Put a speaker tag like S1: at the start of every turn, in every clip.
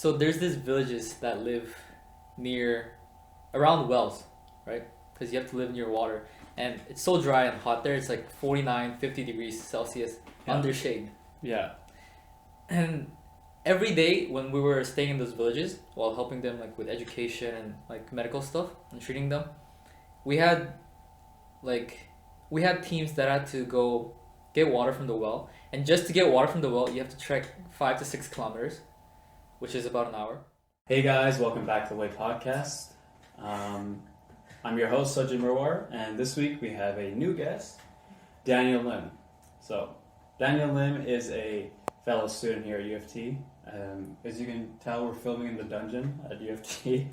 S1: So there's these villages that live around wells, right? Because you have to live near water. And it's so dry and hot there. It's like 49, 50 degrees Celsius under shade.
S2: Yeah.
S1: And every day when we were staying in those villages while helping them like with education and like medical stuff and treating them, we had teams that had to go get water from the well. And just to get water from the well, you have to trek 5 to 6 kilometers, which is about an hour.
S2: Hey guys, welcome back to the Way Podcast. I'm your host, Sajid Murwar, and this week we have a new guest, Daniel Lim. So, Daniel Lim is a fellow student here at U of T. As you can tell, we're filming in the dungeon at U of T.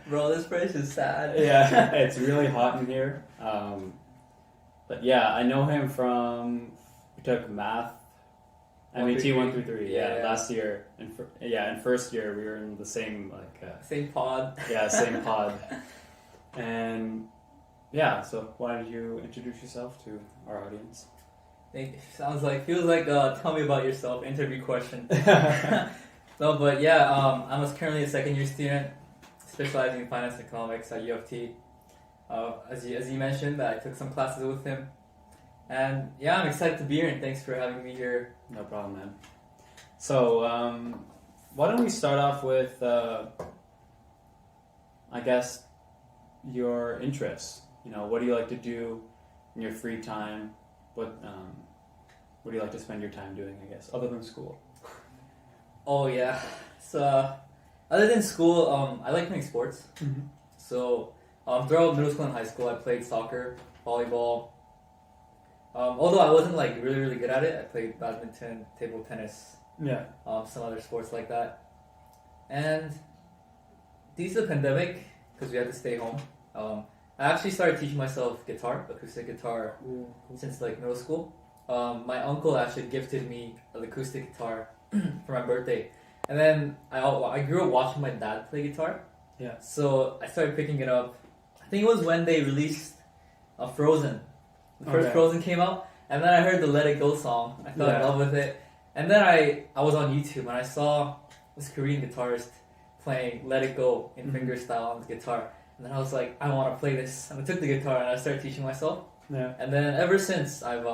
S1: Bro, this place is sad.
S2: Yeah, it's really hot in here. But yeah, I know him from, we took math, MET 1 through 3, last year. In first year we were in the same,
S1: same pod.
S2: Yeah, same pod. And yeah, so why don't you introduce yourself to our audience?
S1: Feels like tell me about yourself interview question. No, but yeah, I'm currently a second year student specializing in finance and economics at U of T. As you mentioned, I took some classes with him, and yeah, I'm excited to be here, and thanks for having me here.
S2: No problem, man. So why don't we start off with I guess your interests. You know, what do you like to do in your free time? What do you like to spend your time doing, I guess, other than school?
S1: Oh yeah, so other than school, I like playing sports.
S2: Mm-hmm.
S1: So throughout middle school and high school, I played soccer, volleyball. Although I wasn't like really really good at it, I played badminton, table tennis, some other sports like that. And due to the pandemic, because we had to stay home, I actually started teaching myself guitar, acoustic guitar, since like middle school. My uncle actually gifted me an acoustic guitar for my birthday, and then I grew up watching my dad play guitar.
S2: Yeah.
S1: So I started picking it up. I think it was when they released Frozen. The first Frozen came out, and then I heard the Let It Go song. I fell in love with it, and then I was on YouTube and I saw this Korean guitarist playing Let It Go in fingerstyle on the guitar. And then I was like, I want to play this. And I took the guitar and I started teaching myself.
S2: Yeah.
S1: And then ever since, I've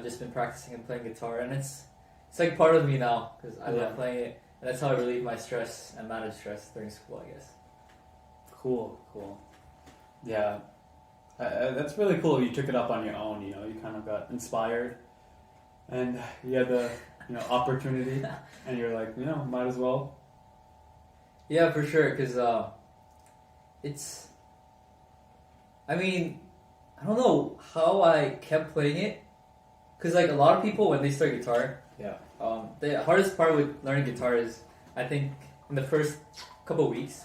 S1: just been practicing and playing guitar, and it's like part of me now because I love playing it, and that's how I relieve my stress and manage stress during school, I guess.
S2: Cool. Yeah, that's really cool. You took it up on your own. You know, you kind of got inspired, and you had the opportunity, and you're like, might as well.
S1: Yeah, for sure, because I don't know how I kept playing it, because like a lot of people when they start guitar, the hardest part with learning guitar is, I think, in the first couple of weeks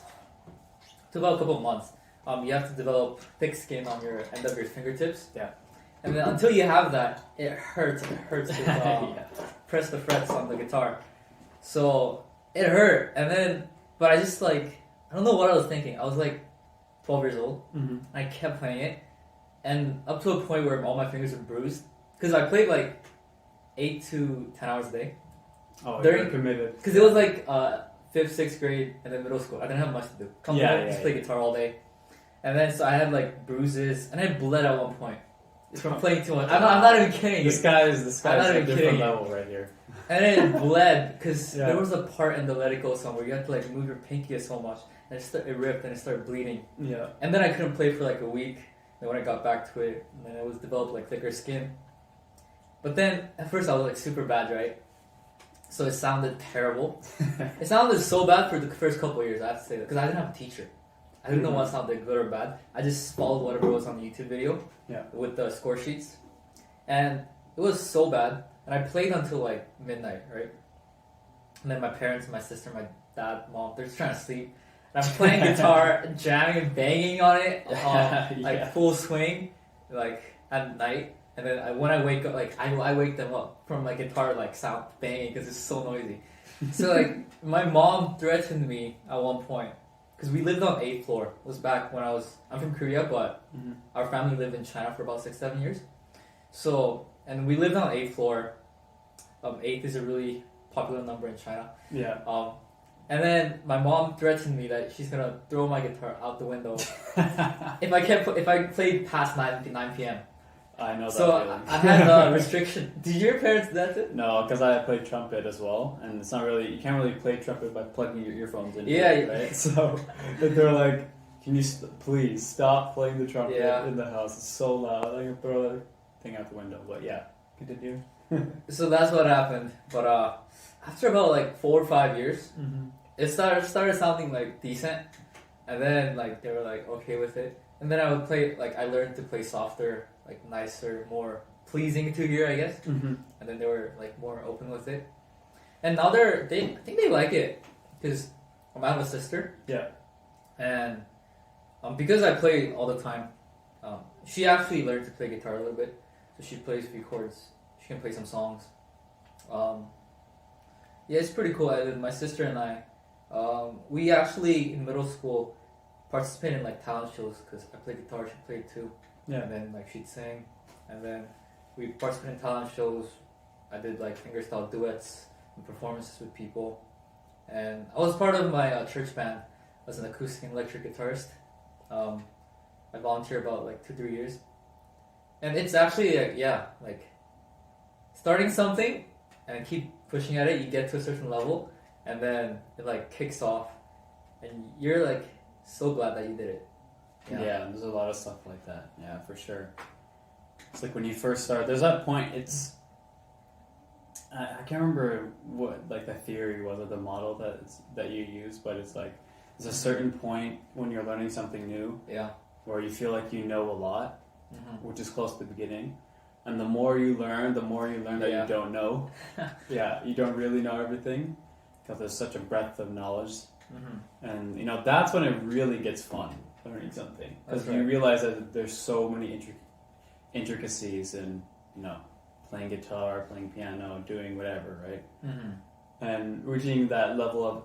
S1: to about a couple of months, you have to develop thick skin on your end of your fingertips.
S2: Yeah. And
S1: then until you have that, it hurts to press the frets on the guitar. So it hurt, but I just I don't know what I was thinking. I was like 12 years old.
S2: Mm-hmm.
S1: I kept playing it, and up to a point where all my fingers were bruised because I played like 8 to 10 hours a day.
S2: Oh, you're committed.
S1: Because it was like 5th, 6th grade, and then middle school. I didn't have much to do. Just play guitar all day, and then so I had like bruises, and I bled at one point from playing too much. I'm not even kidding.
S2: This guy's a different level right here.
S1: And then it bled because there was a part in the Let It Go song where you had to like move your pinky so much, and it ripped and it started bleeding.
S2: Yeah.
S1: And then I couldn't play for like a week. And when I got back to it, and then it was developed like thicker skin. But then at first I was like super bad, right? So it sounded terrible. It sounded so bad for the first couple of years, I have to say that, because I didn't have a teacher. I didn't know what sounded good or bad. I just followed whatever was on the YouTube video with the score sheets. And it was so bad. And I played until like midnight, right? And then my parents, my sister, my dad, mom, they're just trying to sleep. And I'm playing guitar, jamming and banging on it, full swing, like at night. And then when I wake up, I wake them up from my guitar sound banging because it's so noisy. So my mom threatened me at one point because we lived on 8th floor. It was back when I'm from Korea, but our family lived in China for about 6-7 years. So, and we lived on 8th floor. 8 is a really popular number in China.
S2: Yeah.
S1: And then my mom threatened me that she's gonna throw my guitar out the window if I played past 9 p.m.
S2: I know that
S1: So
S2: feeling.
S1: I had a restriction. Did your parents do that too?
S2: No, because I play trumpet as well, and it's not really, you can't really play trumpet by plugging your earphones in.
S1: Yeah,
S2: right? So they're like, can you please stop playing the trumpet in the house? It's so loud. I can throw the thing out the window. But yeah, continue.
S1: So that's what happened. But after about like 4 or 5 years, it started sounding like decent, and then like they were like okay with it, and then I would play like I learned to play softer, like nicer, more pleasing to hear, I guess. And then they were like more open with it, and now I think they like it because I have a sister.
S2: Yeah.
S1: And because I play all the time, she actually learned to play guitar a little bit, so she plays a few chords. She can play some songs. Yeah, it's pretty cool. My sister and I, we actually in middle school participated in like talent shows because I played guitar, she played too.
S2: Yeah.
S1: And then like she'd sing, and then we participated in talent shows. I did like fingerstyle duets and performances with people, and I was part of my church band as an acoustic and electric guitarist. I volunteered about like 2-3 years, and it's actually like starting something and keep pushing at it. You get to a certain level, and then it like kicks off, and you're like so glad that you did it.
S2: Yeah, there's a lot of stuff like that. Yeah, for sure. It's like when you first start, there's that point, I can't remember what like the theory was or the model that you use, but it's like there's a certain point when you're learning something new where you feel like you know a lot, which is close to the beginning. And the more you learn that you don't know. You don't really know everything because there's such a breadth of knowledge. And, you know, that's when it really gets fun, learning something. Because you realize that there's so many intricacies in, you know, playing guitar, playing piano, doing whatever, right? And reaching that level of,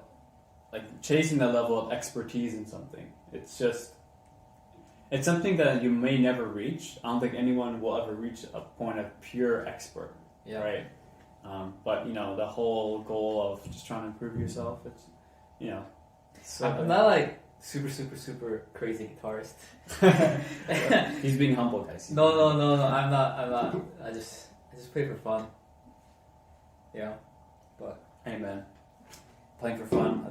S2: like, chasing that level of expertise in something. It's something that you may never reach. I don't think anyone will ever reach a point of pure expert, right? But, you know, the whole goal of just trying to improve yourself, it's, you know.
S1: I'm not like super crazy guitarist.
S2: He's being humble, guys.
S1: No, I'm not. I just play for fun. Yeah, but
S2: hey man, playing for fun.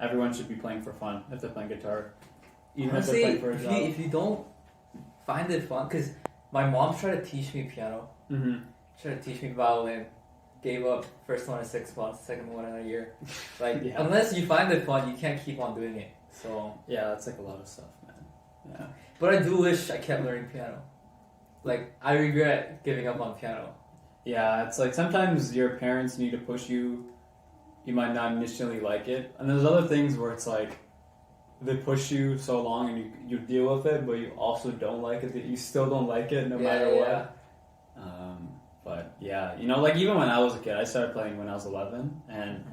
S2: Everyone should be playing for fun if they're playing guitar. Even
S1: honestly,
S2: if they're playing for a job.
S1: If you don't find it fun, because my mom tried to teach me piano, tried to teach me violin, gave up. First one in 6 months, second one in a year. Like unless you find it fun, you can't keep on doing it. So
S2: yeah, that's like a lot of stuff, man. Yeah.
S1: But I do wish I kept learning piano. Like I regret giving up on piano.
S2: Yeah, it's like sometimes your parents need to push you. You might not initially like it, and there's other things where it's like they push you so long and you deal with it, but you also don't like it. That you still don't like it no matter what. But yeah, you know, like even when I was a kid, I started playing when I was 11, and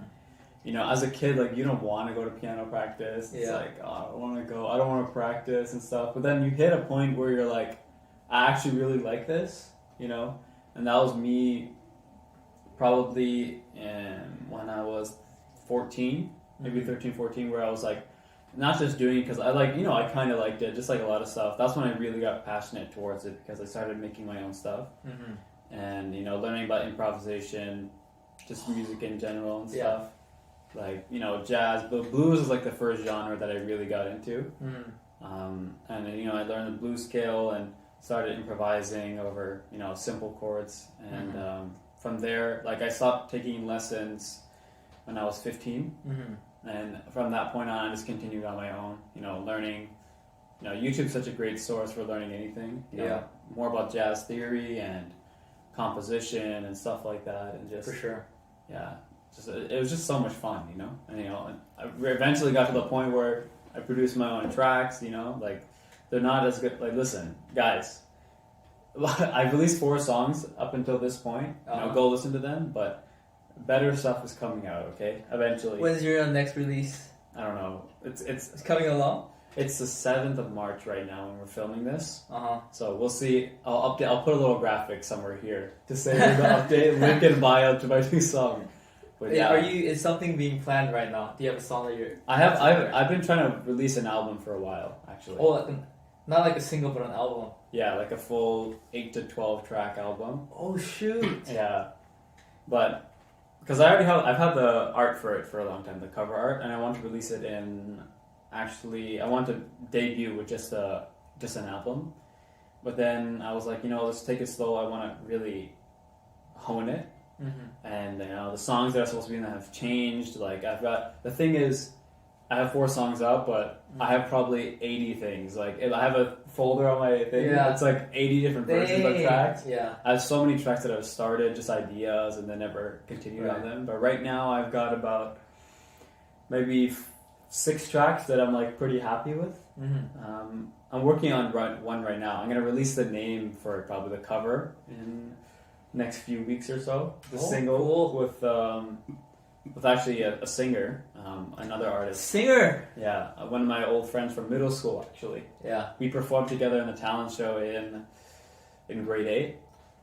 S2: you know, as a kid, like you don't want to go to piano practice. It's like, oh, I don't want to go. I don't want to practice and stuff. But then you hit a point where you're like, I actually really like this, you know. And that was me probably when I was 14, maybe 13, 14, where I was like, not just doing it because I like, you know, I kind of liked it, just like a lot of stuff. That's when I really got passionate towards it because I started making my own stuff. And, you know, learning about improvisation, just music in general and stuff. Like, you know, jazz, but blues is like the first genre that I really got into. And, you know, I learned the blues scale and started improvising over, you know, simple chords. And from there, like I stopped taking lessons when I was 15. And from that point on, I just continued on my own, you know, learning. You know, YouTube's such a great source for learning anything. You know, more about jazz theory and composition and stuff like that. And just,
S1: for sure.
S2: Yeah. It was just so much fun, you know? And, you know, I eventually got to the point where I produced my own tracks, you know? Like, they're not as good. Like, listen, guys, I've released 4 songs up until this point. You know, go listen to them, but better stuff is coming out, okay? Eventually.
S1: When's your next release?
S2: I don't know. It's
S1: coming along?
S2: It's the 7th of March right now when we're filming this. So we'll see. I'll update. I'll put a little graphic somewhere here to say the update, link in bio to my new song. But yeah,
S1: Is something being planned right now? Do you have a song that you're?
S2: I've been trying to release an album for a while actually.
S1: Oh, not like a single, but an album.
S2: Yeah, like a full 8 to 12 track album.
S1: Oh shoot!
S2: Yeah, but because I've had the art for it for a long time, the cover art, and I want to release it in. Actually, I want to debut with just an album, but then I was like, let's take it slow. I want to really hone it, and the songs that are supposed to be in that have changed. Like the thing is, I have 4 songs out, but I have probably 80 things. Like I have a folder on my thing. Yeah. It's like 80 different versions of tracks.
S1: Yeah.
S2: I have so many tracks that I've started, just ideas, and then never continued on them. But right now, I've got about maybe 6 tracks that I'm like pretty happy with. I'm working on one right now. I'm gonna release the name for it, probably the cover in next few weeks or so. The single with actually a singer, another artist.
S1: Singer.
S2: Yeah, one of my old friends from middle school actually.
S1: Yeah.
S2: We performed together in a talent show in grade 8.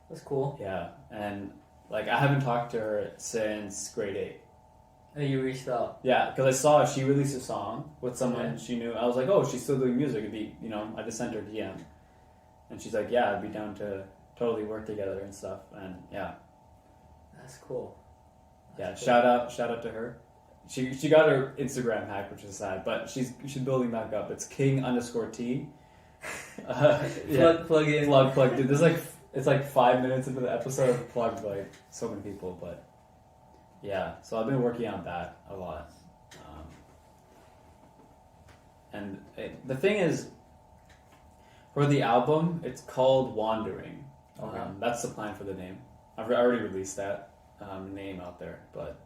S1: That's cool.
S2: Yeah, and like I haven't talked to her since grade 8.
S1: And you reached out.
S2: Yeah, because I saw she released a song with someone she knew. I was like, oh, she's still doing music. It'd be, I just sent her DM, and she's like, yeah, I'd be down to totally work together and stuff. And yeah,
S1: that's cool.
S2: That's cool. Shout out to her. She got her Instagram hacked, which is sad, but she's building back up. It's King_T.
S1: Plug in.
S2: Plug. Dude, it's like 5 minutes into the episode. I've plugged like so many people, but. Yeah, so I've been working on that a lot. The thing is, for the album, it's called Wandering.
S1: Okay.
S2: That's the plan for the name. I've already released that name out there, but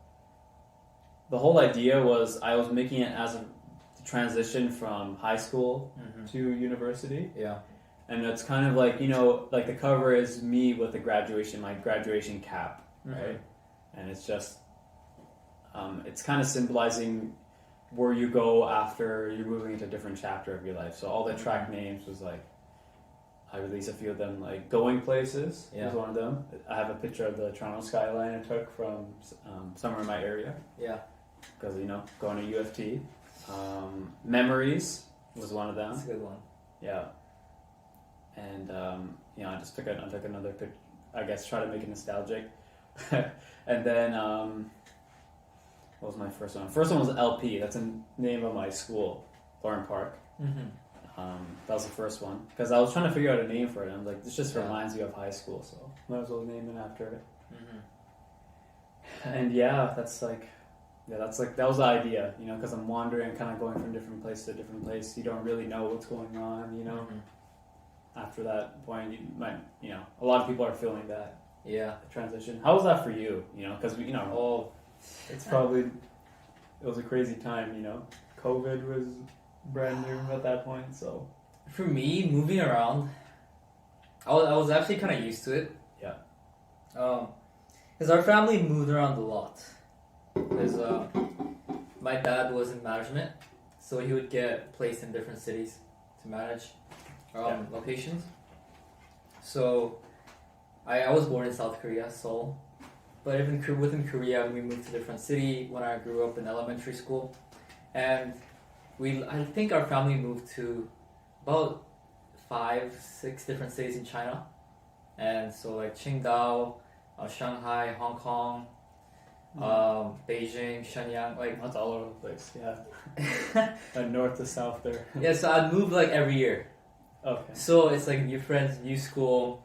S2: the whole idea was I was making it as a transition from high school to university.
S1: Yeah.
S2: And it's kind of like, like the cover is me with my graduation cap, right? And it's just... it's kind of symbolizing where you go after you're moving into a different chapter of your life. So all the track names was like, I released a few of them, like Going Places was one of them. I have a picture of the Toronto skyline I took from somewhere in my area.
S1: Yeah.
S2: Because, going to U of T. Memories was one of them.
S1: That's a good one.
S2: Yeah. And, I just took another picture, I guess, try to make it nostalgic. And then... what was my first one? First one was LP. That's the name of my school, Thorne Park. That was the first one. Because I was trying to figure out a name for it. I was like, this just reminds you of high school, so might as well name it after it. And that was the idea, because I'm wandering, kind of going from different place to different place. You don't really know what's going on, After that point, you might, a lot of people are feeling that transition. How was that for you? Because it's probably, it was a crazy time, COVID was brand new at that point, so.
S1: For me, moving around, I was actually kind of used to it.
S2: Yeah.
S1: Because our family moved around a lot. Because my dad was in management, so he would get placed in different cities to manage locations. So I was born in South Korea, Seoul. But even within Korea, we moved to a different city when I grew up in elementary school. And I think our family moved to about 5-6 different cities in China. And so like Qingdao, Shanghai, Hong Kong, Beijing, Shenyang, like...
S2: That's all over the place, yeah. And north to south there.
S1: Yeah, so I'd move like every year.
S2: Okay.
S1: So it's like new friends, new school...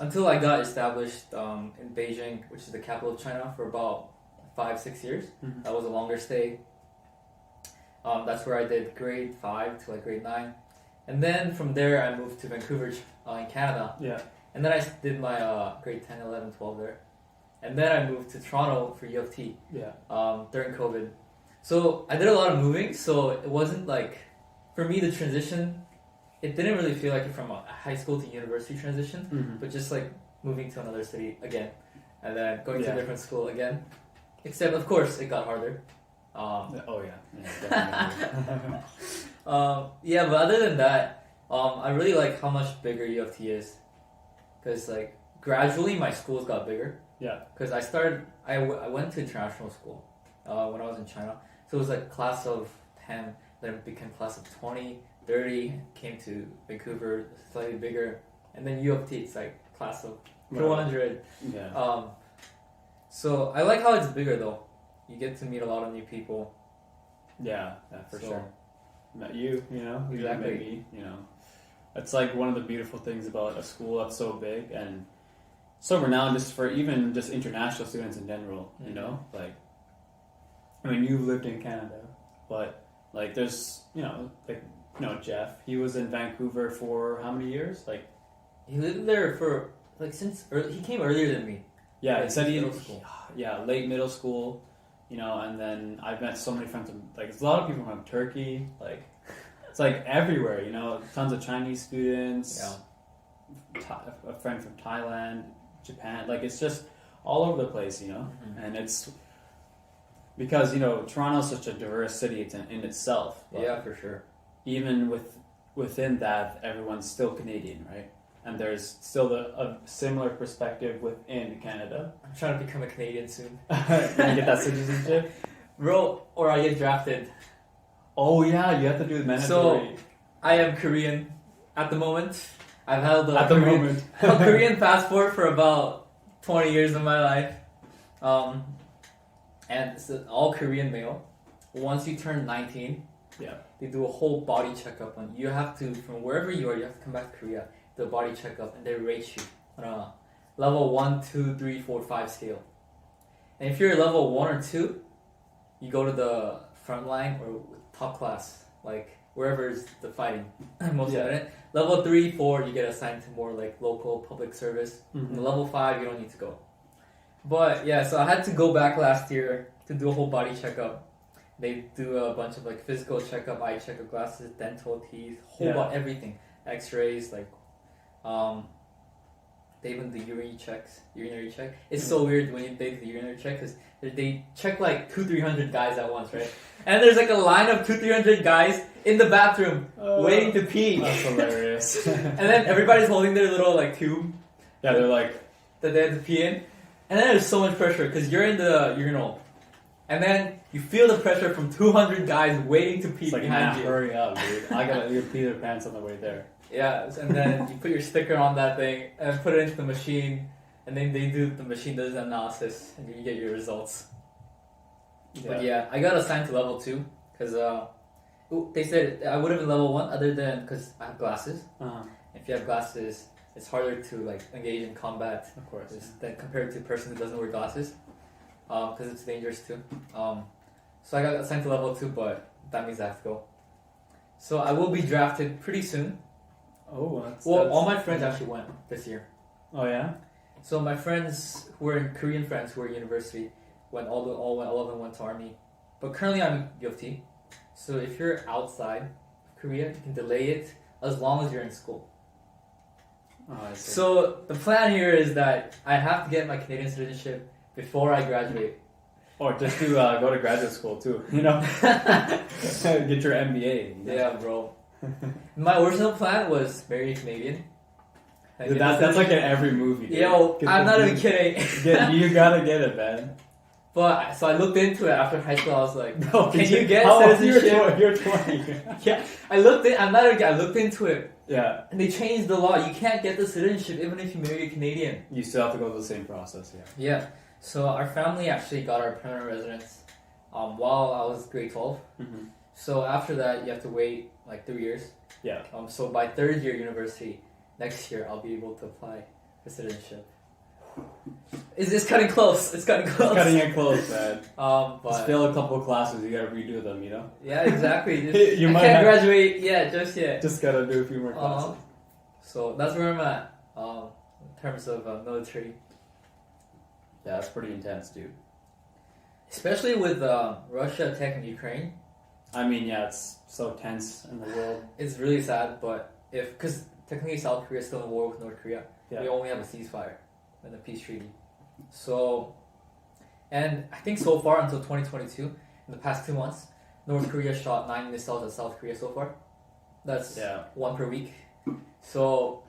S1: Until I got established in Beijing, which is the capital of China, for about 5-6 years. That was a longer stay. That's where I did grade 5 to like grade 9. And then from there I moved to Vancouver in Canada.
S2: Yeah.
S1: And then I did my grade 10, 11, 12 there. And then I moved to Toronto for U of T during COVID. So I did a lot of moving, so it wasn't like, for me the transition... It didn't really feel like it from a high school to university transition, but just like moving to another city again, and then going to a different school again. Except, of course, it got harder.
S2: Definitely.
S1: But other than that, I really like how much bigger U of T is, because like gradually my schools got bigger.
S2: Yeah.
S1: Because I started I went to international school when I was in China. So it was like class of 10, then it became class of 20, 30, came to Vancouver, slightly bigger. And then U of T, it's like class of 200.
S2: Yeah.
S1: So I like how it's bigger though. You get to meet a lot of new people.
S2: Yeah, for sure. Met you,
S1: Exactly.
S2: You met me, It's like one of the beautiful things about a school that's so big and so renowned just for even just international students in general, Like, I mean, you've lived in Canada, but like there's, Jeff, he was in Vancouver for how many years? Like,
S1: he lived there for like since he came earlier than me.
S2: Yeah,
S1: like,
S2: it said
S1: middle school.
S2: Yeah, late middle school, and then I've met so many friends from, like, there's a lot of people from Turkey, like, it's like everywhere, tons of Chinese students, a friend from Thailand, Japan, like, it's just all over the place, and it's because, Toronto's such a diverse city in itself.
S1: Yeah, for sure.
S2: Even within that, everyone's still Canadian, right? And there's still a similar perspective within Canada.
S1: I'm trying to become a Canadian soon.
S2: Can you get that citizenship?
S1: Bro, or I get drafted.
S2: Oh yeah, you have to do the mandatory.
S1: So, I am Korean at the moment. I've held a Korean passport for about 20 years of my life. And it's all Korean male. Once you turn 19, they do a whole body checkup on you. You have to, from wherever you are, you have to come back to Korea. The body checkup, and they rate you on a level 1, 2, 3, 4, 5 scale. And if you're level 1 or 2, you go to the front line or top class, like wherever is the fighting most of it. Level 3, 4, you get assigned to more like local public service.
S2: Mm-hmm.
S1: And level 5, you don't need to go. But yeah, so I had to go back last year to do a whole body checkup. They do a bunch of like physical checkup, eye checkup, glasses, dental, teeth, everything, X-rays, like. They even do urinary check. It's so weird when they do the urinary check because they check like 200-300 guys at once, right? And there's like a line of 200-300 guys in the bathroom waiting to pee.
S2: That's hilarious.
S1: And then everybody's holding their little like tube.
S2: Yeah, they're like
S1: that they have to pee in. And then there's so much pressure because you're in the urinal. And then you feel the pressure from 200 guys waiting to pee behind you.
S2: Hurry up, dude. I gotta pee their pants on the way there.
S1: Yeah, and then you put your sticker on that thing and put it into the machine, and then the machine does the analysis, and you get your results. Yeah. But yeah, I got assigned to level 2 because they said I would have been level 1 other than because I have glasses.
S2: Uh-huh. If
S1: you have glasses, it's harder to like engage in combat.
S2: Of course.
S1: Than compared to a person who doesn't wear glasses, because it's dangerous too. So I got assigned to level 2, but that means I have to go. So I will be drafted pretty soon.
S2: Oh,
S1: all my friends actually went this year.
S2: Oh yeah.
S1: So my friends who were Korean friends who were at university all of them went to army. But currently I'm in U of T. So if you're outside of Korea, you can delay it as long as you're in school.
S2: Oh, I see.
S1: So the plan here is that I have to get my Canadian citizenship before I graduate.
S2: Or just to go to graduate school too, Get your MBA.
S1: Yeah, bro. My original plan was marry a Canadian.
S2: Dude, that's like in every movie. Dude.
S1: Yo, I'm not even kidding.
S2: You gotta get it, man.
S1: But so I looked into it after high school. I was like,
S2: no,
S1: can you get
S2: citizenship? You're 20.
S1: Yeah, I looked into it.
S2: Yeah.
S1: And they changed the law. You can't get the citizenship even if you marry a Canadian.
S2: You still have to go through the same process. Yeah.
S1: Yeah. So our family actually got our permanent residence while I was grade 12.
S2: Mm-hmm.
S1: So after that, you have to wait like 3 years.
S2: Yeah.
S1: So by third year university, next year, I'll be able to apply for citizenship. It's cutting close. It's cutting close.
S2: It's cutting it close, man.
S1: But
S2: just fail a couple of classes, you gotta redo them,
S1: Yeah, exactly.
S2: I
S1: can't graduate just yet.
S2: Just gotta do a few more classes.
S1: So that's where I'm at in terms of military.
S2: Yeah, that's pretty intense, dude.
S1: Especially with Russia attacking Ukraine.
S2: I mean, yeah, it's so tense in the world.
S1: It's really sad, but because technically South Korea is still in war with North Korea, we only have a ceasefire and a peace treaty. So, and I think so far until 2022, in the past 2 months, North Korea shot 9 missiles at South Korea so far. That's 1 per week. So,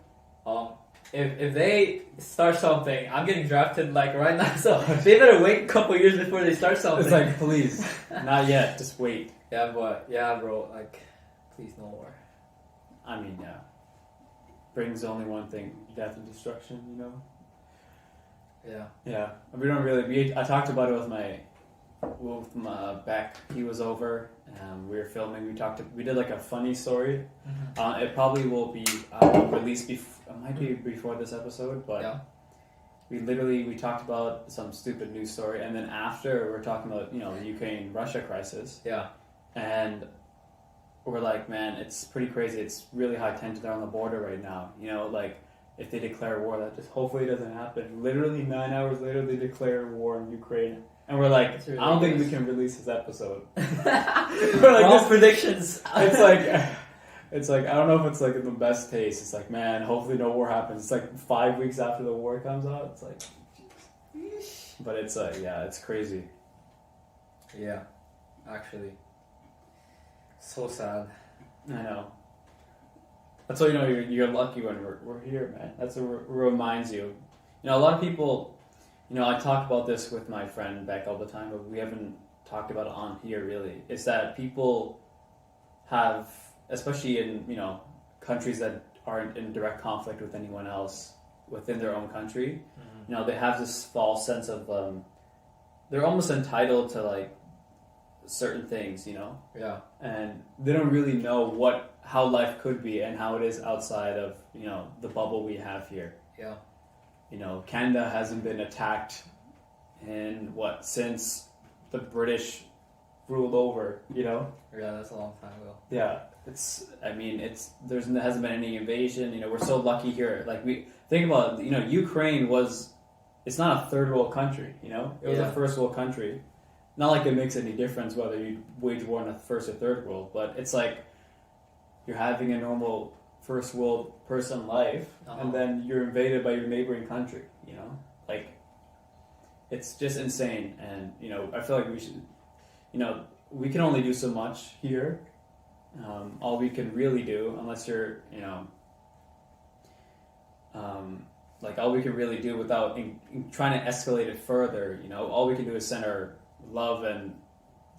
S1: if they start something, I'm getting drafted like right now. So they better wait a couple years before they start something.
S2: It's like, please, not yet. Just wait.
S1: Yeah, but yeah, bro. Like, please no more.
S2: I mean, yeah. Brings only one thing: death and destruction. You know.
S1: Yeah.
S2: Yeah. We don't really. I talked about it with my Beck. He was over. We were filming. We did like a funny story.
S1: Mm-hmm.
S2: It probably will be released. It might be before this episode, but
S1: Yeah.
S2: we talked about some stupid news story, and then after we're talking about the Ukraine-Russia crisis.
S1: Yeah.
S2: And we're like, man, it's pretty crazy. It's really high tension there on the border right now. Like if they declare war, that just hopefully doesn't happen. Literally 9 hours later, they declare war in Ukraine. And we're like, I don't think we can release this episode.
S1: We're like, wrong predictions.
S2: It's like, I don't know if it's like in the best taste. It's like, man, hopefully no war happens. It's like 5 weeks after the war comes out. It's like, but it's like, yeah, it's crazy.
S1: Yeah, actually. So sad.
S2: I know. That's why you're lucky when we're here, man. That's what reminds you. A lot of people. I talk about this with my friend Beck all the time, but we haven't talked about it on here really. Is that people have, especially in countries that aren't in direct conflict with anyone else within their own country. Mm-hmm. They have this false sense of they're almost entitled to like certain things,
S1: Yeah.
S2: And they don't really know how life could be and how it is outside of the bubble we have here.
S1: Yeah.
S2: Canada hasn't been attacked since the British ruled over,
S1: Yeah, that's a long time ago.
S2: Yeah, there hasn't been any invasion. We're so lucky here. Like we think about, Ukraine it's not a third world country. It was a first world country. Not like it makes any difference whether you wage war in a first or third world, but it's like you're having a normal first world person life, and then you're invaded by your neighboring country. Like it's just insane. And I feel like we should, we can only do so much here. All we can really do, unless you're, all we can really do without trying to escalate it further, all we can do is send our love and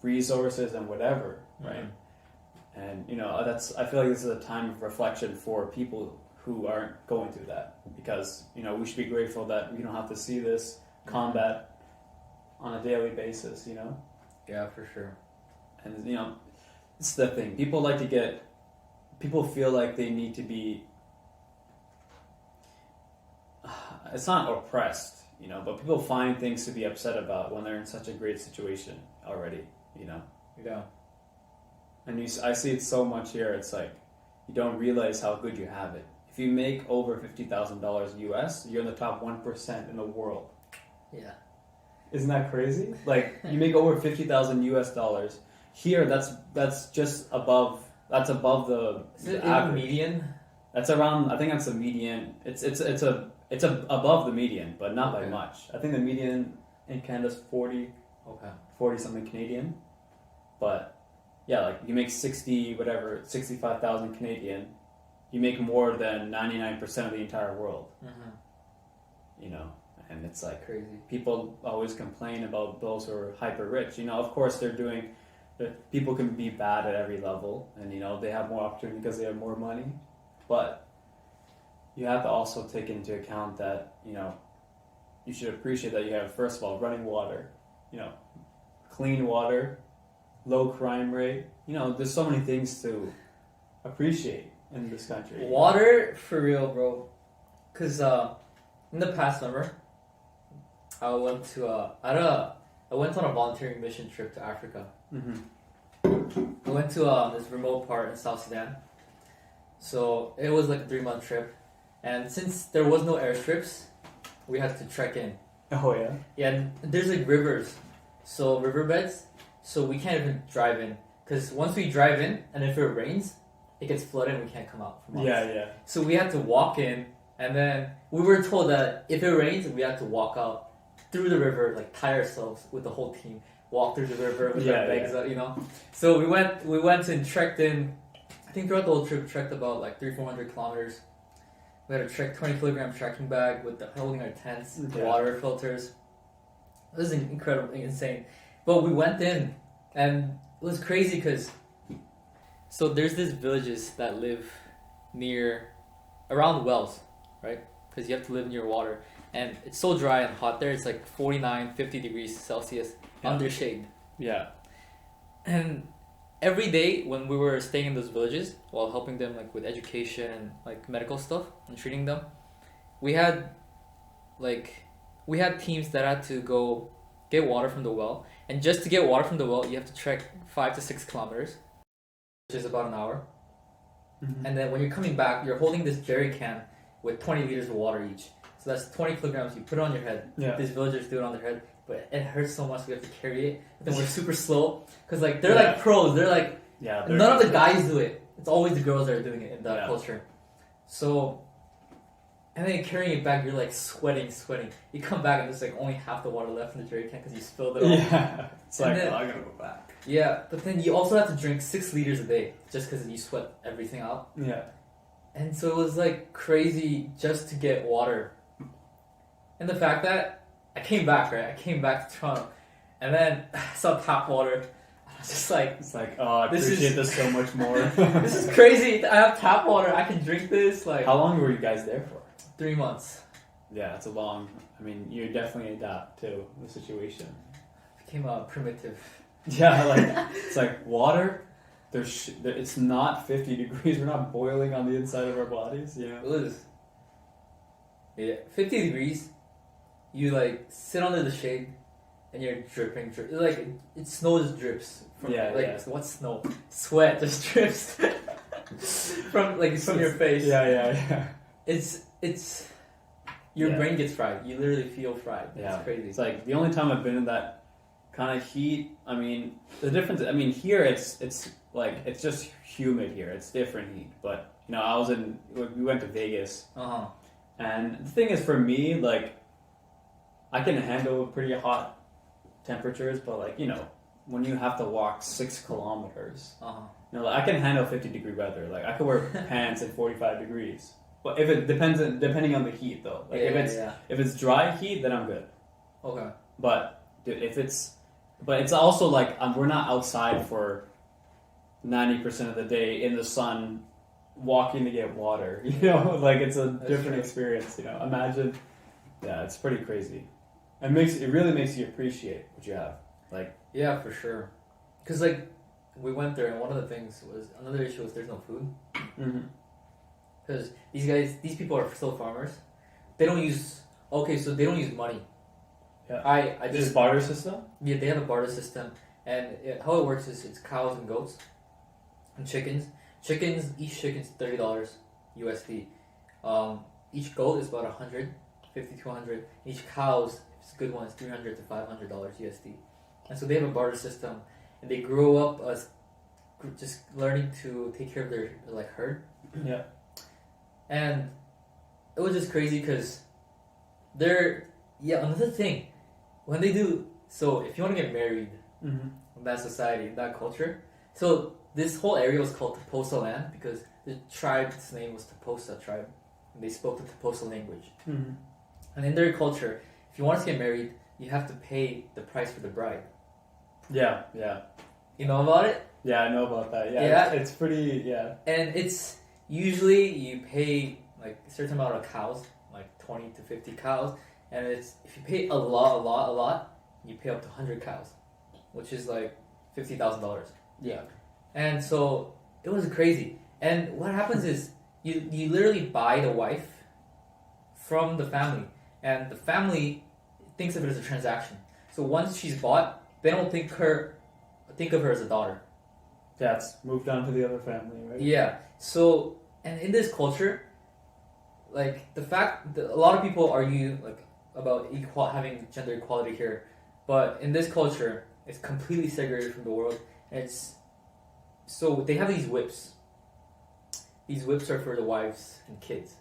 S2: resources and whatever, right? And I feel like this is a time of reflection for people who aren't going through that, because we should be grateful that we don't have to see this combat on a daily basis.
S1: Yeah, for sure.
S2: And it's the thing. People feel like they need to be. It's not oppressed, but people find things to be upset about when they're in such a great situation already,
S1: Yeah.
S2: And I see it so much here. It's like you don't realize how good you have it. If you make over $50,000 US, you're in the top 1% in the world.
S1: Yeah.
S2: Isn't that crazy? Like you make over $50,000 US dollars here. That's just above. That's above the average.
S1: Median.
S2: That's around. I think that's the median. It's above the median, but not by much. I think the median in Canada's 40.
S1: Okay.
S2: 40 something Canadian, but. Yeah, like you make 65,000 Canadian, you make more than 99% of the entire world. Mm-hmm. And it's like
S1: crazy.
S2: People always complain about those who are hyper rich. Of course people can be bad at every level, and they have more opportunity because they have more money, but you have to also take into account that you should appreciate that you have, first of all, running water, clean water. Low crime rate. There's so many things to appreciate in this country.
S1: Water, for real, bro. Because in the past summer, I went on a volunteering mission trip to Africa. Mm-hmm. I went to this remote part in South Sudan. So it was like a 3-month trip. And since there was no airstrips, we had to trek in.
S2: Oh, yeah?
S1: Yeah, and there's like rivers. So riverbeds. So we can't even drive in, because once we drive in, and if it rains, it gets flooded and we can't come out from us.
S2: Yeah.
S1: So we had to walk in, and then we were told that if it rains, we had to walk out through the river, like tie ourselves with the whole team, walk through the river with our bags out, So we went and trekked in. I think throughout the whole trip, trekked about like 300-400 kilometers. We had a 20-kilogram trekking bag with holding our tents,
S2: Yeah.
S1: water filters. It was incredible, insane. But we went in, and it was crazy because. So there's these villages that live around wells, right? Because you have to live near water, and it's so dry and hot there. It's like 49, 50 degrees Celsius under shade.
S2: Yeah.
S1: And every day when we were staying in those villages while helping them like with education and like medical stuff and treating them, we had teams that had to go get water from the well, and just to get water from the well you have to trek 5 to 6 kilometers, which is about an hour.
S2: Mm-hmm.
S1: And then when you're coming back, you're holding this jerry can with 20 liters of water each. So that's 20 kilograms. You put it on your head.
S2: Yeah.
S1: These villagers do it on their head, but it hurts so much we have to carry it. But then we're super slow because like they're like pros. They're like none of the guys do it. It's always the girls that are doing it in that culture. So, and then carrying it back, you're like sweating. You come back and there's like only half the water left in the jerry can because you spilled it all.
S2: Yeah. It's
S1: And
S2: like,
S1: then-
S2: I gotta go back.
S1: Yeah, but then you also have to drink 6 liters a day just because you sweat everything out.
S2: Yeah.
S1: And so it was like crazy just to get water. And the fact that I came back to Toronto, and then I saw tap water. I was just like,
S2: It's like, oh, I
S1: This
S2: appreciate
S1: is-
S2: this so much more.
S1: this is crazy. I have tap water. I can drink this. Like
S2: How long were you guys there for?
S1: 3 months.
S2: Yeah, it's a long. I mean, you definitely adapt to the situation.
S1: Became primitive.
S2: Yeah, like it's like water. It's not 50 degrees. We're not boiling on the inside of our bodies. You know.
S1: It was 50 degrees. You like sit under the shade, and you're dripping. Like snow just drips from what's snow? Sweat just drips from your face.
S2: Yeah.
S1: It's your brain gets fried. You literally feel fried.
S2: Yeah.
S1: It's crazy.
S2: It's like the only time I've been in that kind of heat. I mean, the difference. I mean, here it's just humid here. It's different heat. But you know, we went to Vegas, and the thing is, for me, like, I can handle pretty hot temperatures, but like, you know, when you have to walk 6 kilometers, you know, like, I can handle 50-degree weather. Like, I could wear pants at 45 degrees. But if it depending on the heat though. Like if it's dry heat, then I'm good.
S1: Okay.
S2: But dude, but it's also like we're not outside for 90% of the day in the sun, walking to get water. You know, like it's a different experience. You know, imagine. Yeah, it's pretty crazy. It really makes you appreciate what you have. Like,
S1: yeah, for sure. Because like we went there, and one of the things was another issue was there's no food. Because these people are still farmers. They don't use money.
S2: Yeah.
S1: I
S2: this barter system.
S1: Yeah, they have a barter system, and how it works is it's cows and goats, and chickens. Each chicken's $30 USD. Each goat is about 150 to 100. Each cow's, if it's a good one, is $300 to $500 USD. And so they have a barter system, and they grow up as just learning to take care of their like herd.
S2: Yeah.
S1: And it was just crazy because another thing, when they do, so if you want to get married in that society, in that culture, so this whole area was called Toposa land because the tribe's name was Toposa tribe, and they spoke the Toposa language. And in their culture, if you want to get married, you have to pay the price for the bride.
S2: Yeah.
S1: You know about it?
S2: Yeah, I know about that.
S1: Yeah.
S2: It's pretty,
S1: And it's usually you pay like a certain amount of cows, like 20 to 50 cows, and it's if you pay a lot, you pay up to 100 cows, which is like $50,000.
S2: Yeah.
S1: And so it was crazy. And what happens is you literally buy the wife from the family, and the family thinks of it as a transaction. So once she's bought, they don't think of her as a daughter.
S2: Yeah, it's moved on to the other family, right?
S1: Yeah. So, and in this culture, like the fact that a lot of people argue like about having gender equality here, but in this culture, it's completely segregated from the world. And so they have these whips. These whips are for the wives and kids.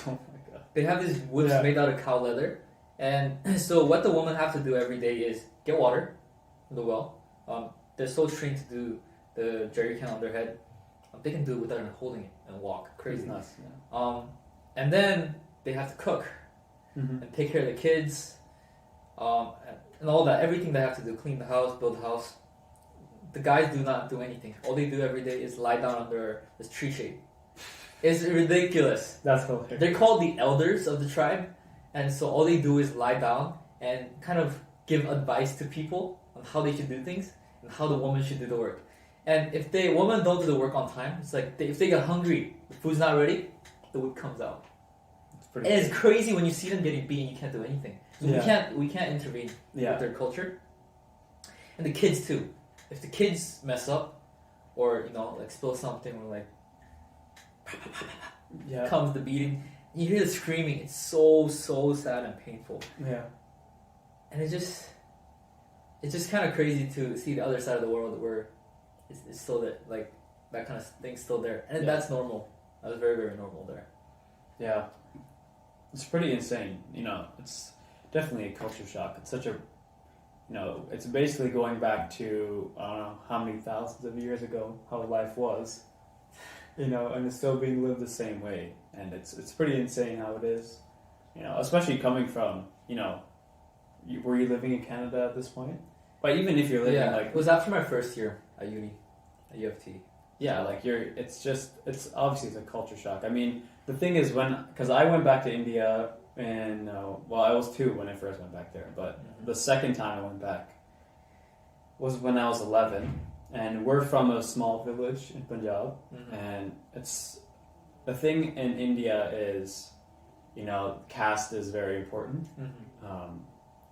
S2: Oh my god.
S1: They have these whips made out of cow leather, and so what the women have to do every day is get water from the well. They're so trained to do the jerry can on their head. They can do it without even holding it and walk. Crazy.
S2: Nice, yeah.
S1: and then they have to cook
S2: Mm-hmm.
S1: and take care of the kids, and all that. Everything they have to do: clean the house, build the house. The guys do not do anything. All they do every day is lie down under this tree shade. It's ridiculous.
S2: That's hilarious.
S1: They're called the elders of the tribe, and so all they do is lie down and kind of give advice to people on how they should do things and how the woman should do the work. And if the woman don't do the work on time, it's like if they get hungry, the food's not ready, the wood comes out. And it's crazy when you see them getting beaten. You can't do anything. So we can't intervene with their culture. And the kids too. If the kids mess up, or like spill something, or like comes the beating. You hear the screaming. It's so sad and painful.
S2: Yeah.
S1: And it's just kind of crazy to see the other side of the world where it's still there, like that kind of thing's still there, and that's normal. That was very, very normal there.
S2: Yeah, it's pretty insane. It's definitely a culture shock. It's such a, it's basically going back to I don't know how many thousands of years ago how life was, and it's still being lived the same way, and it's pretty insane how it is, especially coming from were you living in Canada at this point? But even if you're living
S1: it was after my first year at uni, at UFT.
S2: Yeah, it's obviously it's a culture shock. I mean, the thing is because I went back to India and, I was 2 when I first went back there, but the second time I went back was when I was 11, and we're from a small village in Punjab, and the thing in India is, caste is very important,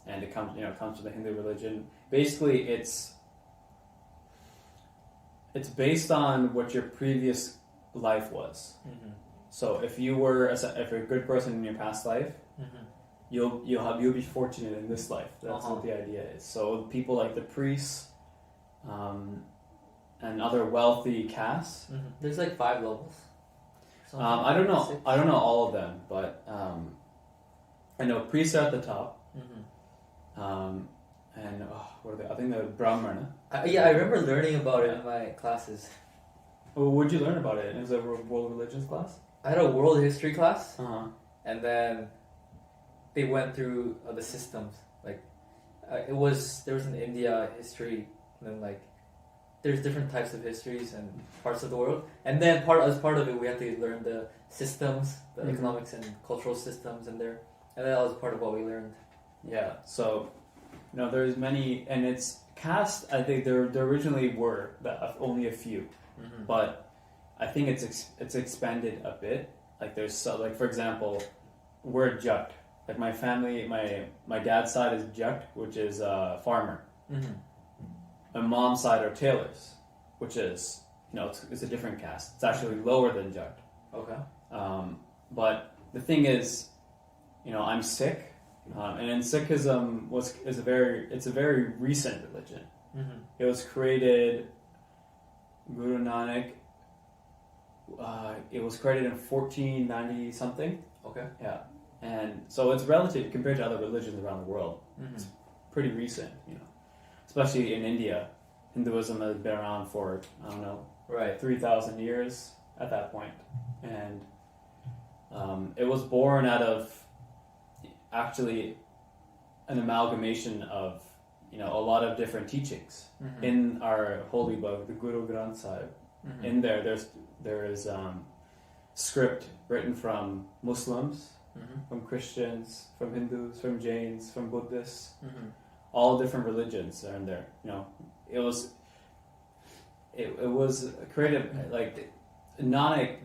S2: and it comes from the Hindu religion. Basically, it's based on what your previous life was. So if you're a good person in your past life, you'll be fortunate in this life. That's what the idea is. So people like the priests, and other wealthy castes.
S1: There's like 5 levels.
S2: I don't know. 6. I don't know all of them, but I know priests are at the top. And what are they? I think they're Brahmana.
S1: I remember learning about it in my classes.
S2: Well, what did you learn about it? It was a world religions class?
S1: I had a world history class, and then they went through the systems. Like, there was an India history, and then there's different types of histories and parts of the world. And then as part of it, we had to learn the systems, the economics and cultural systems in there. And that was part of what we learned.
S2: Yeah, so there's many, and it's caste. I think there originally were only a few, but I think it's expanded a bit. Like there's for example, we're Jat. Like my family, my dad's side is Jat, which is farmer. My mom's side are tailors, which is it's a different caste. It's actually lower than Jat.
S1: Okay.
S2: But the thing is, I'm Sikh. And in Sikhism it's a very recent religion. It was created Guru Nanak. It was created in 1490 something.
S1: Okay.
S2: Yeah, and so it's relative compared to other religions around the world. It's pretty recent, especially in India. Hinduism has been around for 3,000 years at that point, and it was born out of actually an amalgamation of a lot of different teachings in our holy book, the Guru Granth Sahib. In there is script written from Muslims, from Christians, from Hindus, from Jains, from Buddhists. All different religions are in there. It was created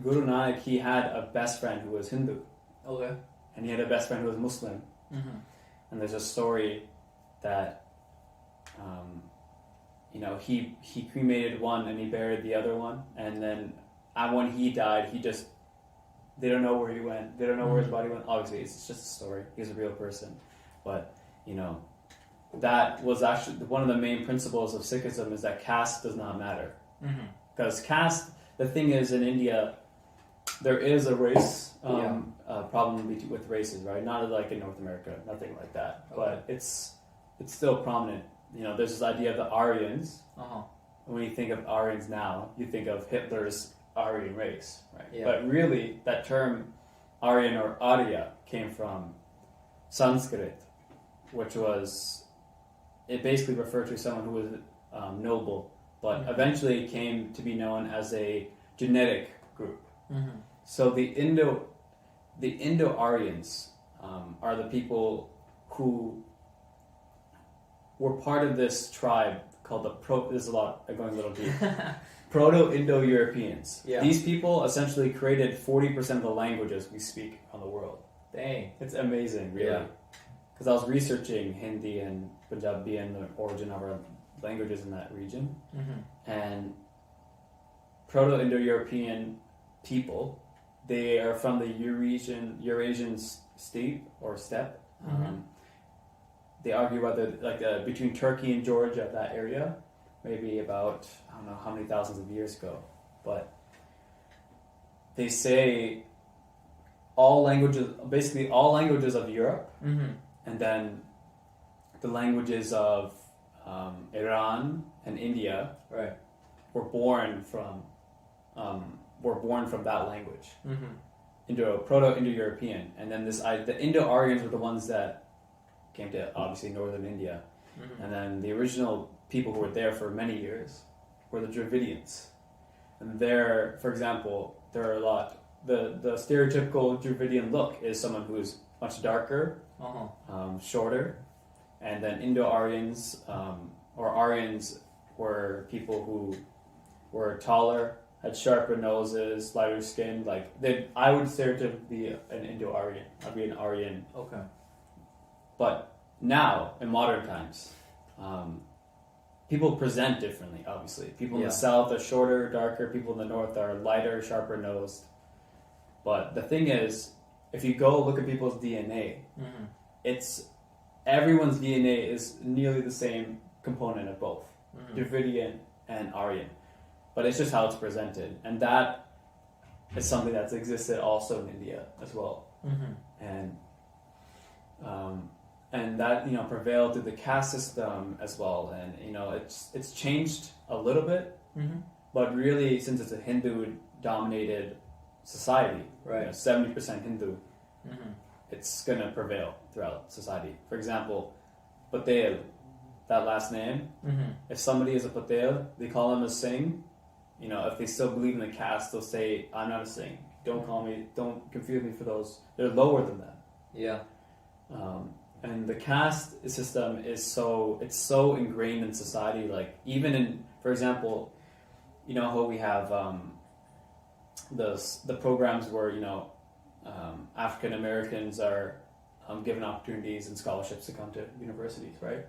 S2: Guru Nanak. He had a best friend who was Hindu.
S1: Okay.
S2: And he had a best friend who was Muslim. And there's a story that, he cremated one and he buried the other one. And then when he died, they don't know where he went. They don't know where his body went. Obviously, it's just a story. He's a real person. But, that was actually one of the main principles of Sikhism is that caste does not matter. Because caste, the thing is in India, there is a race problem with races, right? Not like in North America, nothing like that. Okay. But it's still prominent. There's this idea of the Aryans. When you think of Aryans now, you think of Hitler's Aryan race, right? Yeah. But really, that term Aryan or Arya came from Sanskrit, which was, it basically referred to someone who was noble, but eventually came to be known as a genetic group.
S1: Mm-hmm.
S2: So the Indo-Aryans are the people who were part of this tribe called there's a lot, I'm going a little deep. Proto-Indo-Europeans.
S1: Yeah.
S2: These people essentially created 40% of the languages we speak on the world.
S1: Dang.
S2: It's amazing, really.
S1: Yeah.
S2: Because I was researching Hindi and Punjabi and the origin of our languages in that region.
S1: Mm-hmm.
S2: And Proto-Indo-European people, they are from the Eurasian steppe or steppe.
S1: Mm-hmm.
S2: They argue whether, between Turkey and Georgia, that area, maybe about, I don't know how many thousands of years ago, but they say basically all languages of Europe, and then the languages of Iran and India,
S1: right,
S2: were born from that language, Proto-Indo-European, and then the Indo-Aryans were the ones that came to obviously northern India, and then the original people who were there for many years were the Dravidians, and there, for example, there are a lot. The stereotypical Dravidian look is someone who is much darker, shorter, and then Indo-Aryans or Aryans were people who were taller, had sharper noses, lighter skin. I would stereotypically be an Indo-Aryan. I'd be an Aryan.
S1: Okay.
S2: But now, in modern times, people present differently, obviously. People in the south are shorter, darker. People in the north are lighter, sharper nosed. But the thing is, if you go look at people's DNA, everyone's DNA is nearly the same component of both, Dravidian and Aryan. But it's just how it's presented. And that is something that's existed also in India as well. And that, prevailed through the caste system as well. And, it's changed a little bit, but really, since it's a Hindu-dominated society,
S1: right,
S2: 70% Hindu, it's going to prevail throughout society. For example, Patel, that last name, if somebody is a Patel, they call them a Singh. If they still believe in the caste, they'll say, I'm not a Singh. Don't call me, don't confuse me for those. They're lower than that.
S1: Yeah.
S2: And the caste system it's so ingrained in society. Even in, for example, how we have the programs where African Americans are given opportunities and scholarships to come to universities, right?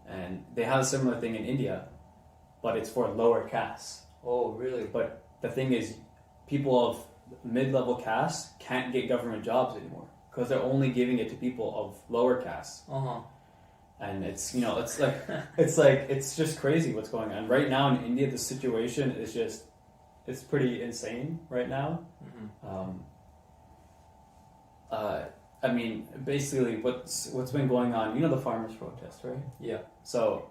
S2: And they have a similar thing in India, but it's for lower castes.
S1: Oh, really?
S2: But the thing is, people of mid-level castes can't get government jobs anymore because they're only giving it to people of lower castes. And it's it's just crazy what's going on right now in India. The situation is it's pretty insane right now. Basically, what's been going on? The farmers' protest, right?
S1: Yeah.
S2: So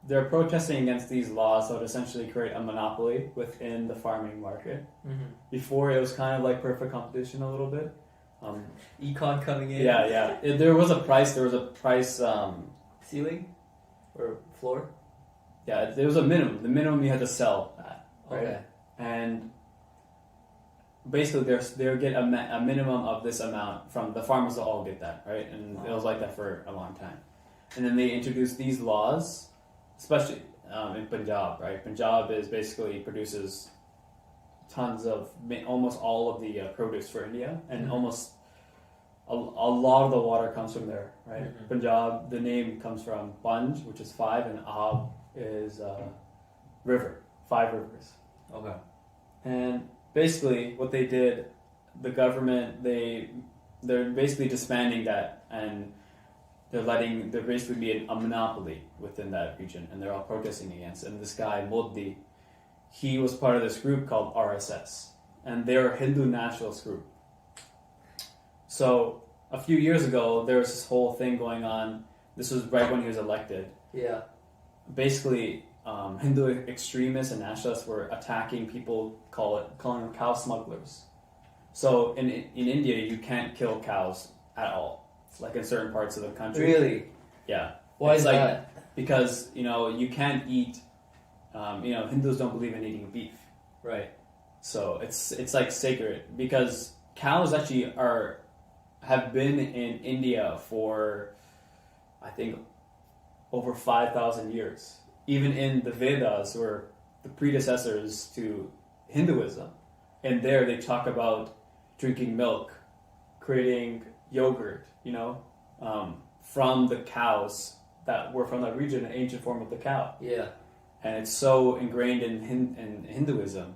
S2: they're protesting against these laws that would essentially create a monopoly within the farming market. Before, it was kind of like perfect competition a little bit.
S1: Econ coming in.
S2: Yeah. There was a price
S1: ceiling or floor.
S2: Yeah, there was a minimum. The minimum you had to sell at, right?
S1: Okay.
S2: And basically, they'll get a minimum of this amount from the farmers. Will all get that, right? And it was like that for a long time. And then they introduced these laws, especially in Punjab, right? Punjab basically produces tons of almost all of the produce for India, and almost a lot of the water comes from there, right? Punjab, the name comes from Panj, which is 5, and Ab is river, 5 rivers.
S1: Okay.
S2: And basically, what they did, the government, they're basically disbanding that, and they're basically be a monopoly within that region, and they're all protesting against. And this guy Modi, he was part of this group called RSS, and they're a Hindu nationalist group. So a few years ago, there was this whole thing going on. This was right when he was elected.
S1: Yeah.
S2: Basically, Hindu extremists and nationalists were attacking people, calling them cow smugglers, So in India, you can't kill cows at all. Like in certain parts of the country.
S1: Really?
S2: Yeah.
S1: Why
S2: It's
S1: is
S2: like,
S1: that?
S2: Because you can't eat. Hindus don't believe in eating beef.
S1: Right.
S2: So it's like sacred because cows actually have been in India for I think over 5,000 years. Even in the Vedas, or the predecessors to Hinduism, and there they talk about drinking milk, creating yogurt, from the cows that were from that region, an ancient form of the cow.
S1: Yeah.
S2: And it's so ingrained in Hinduism,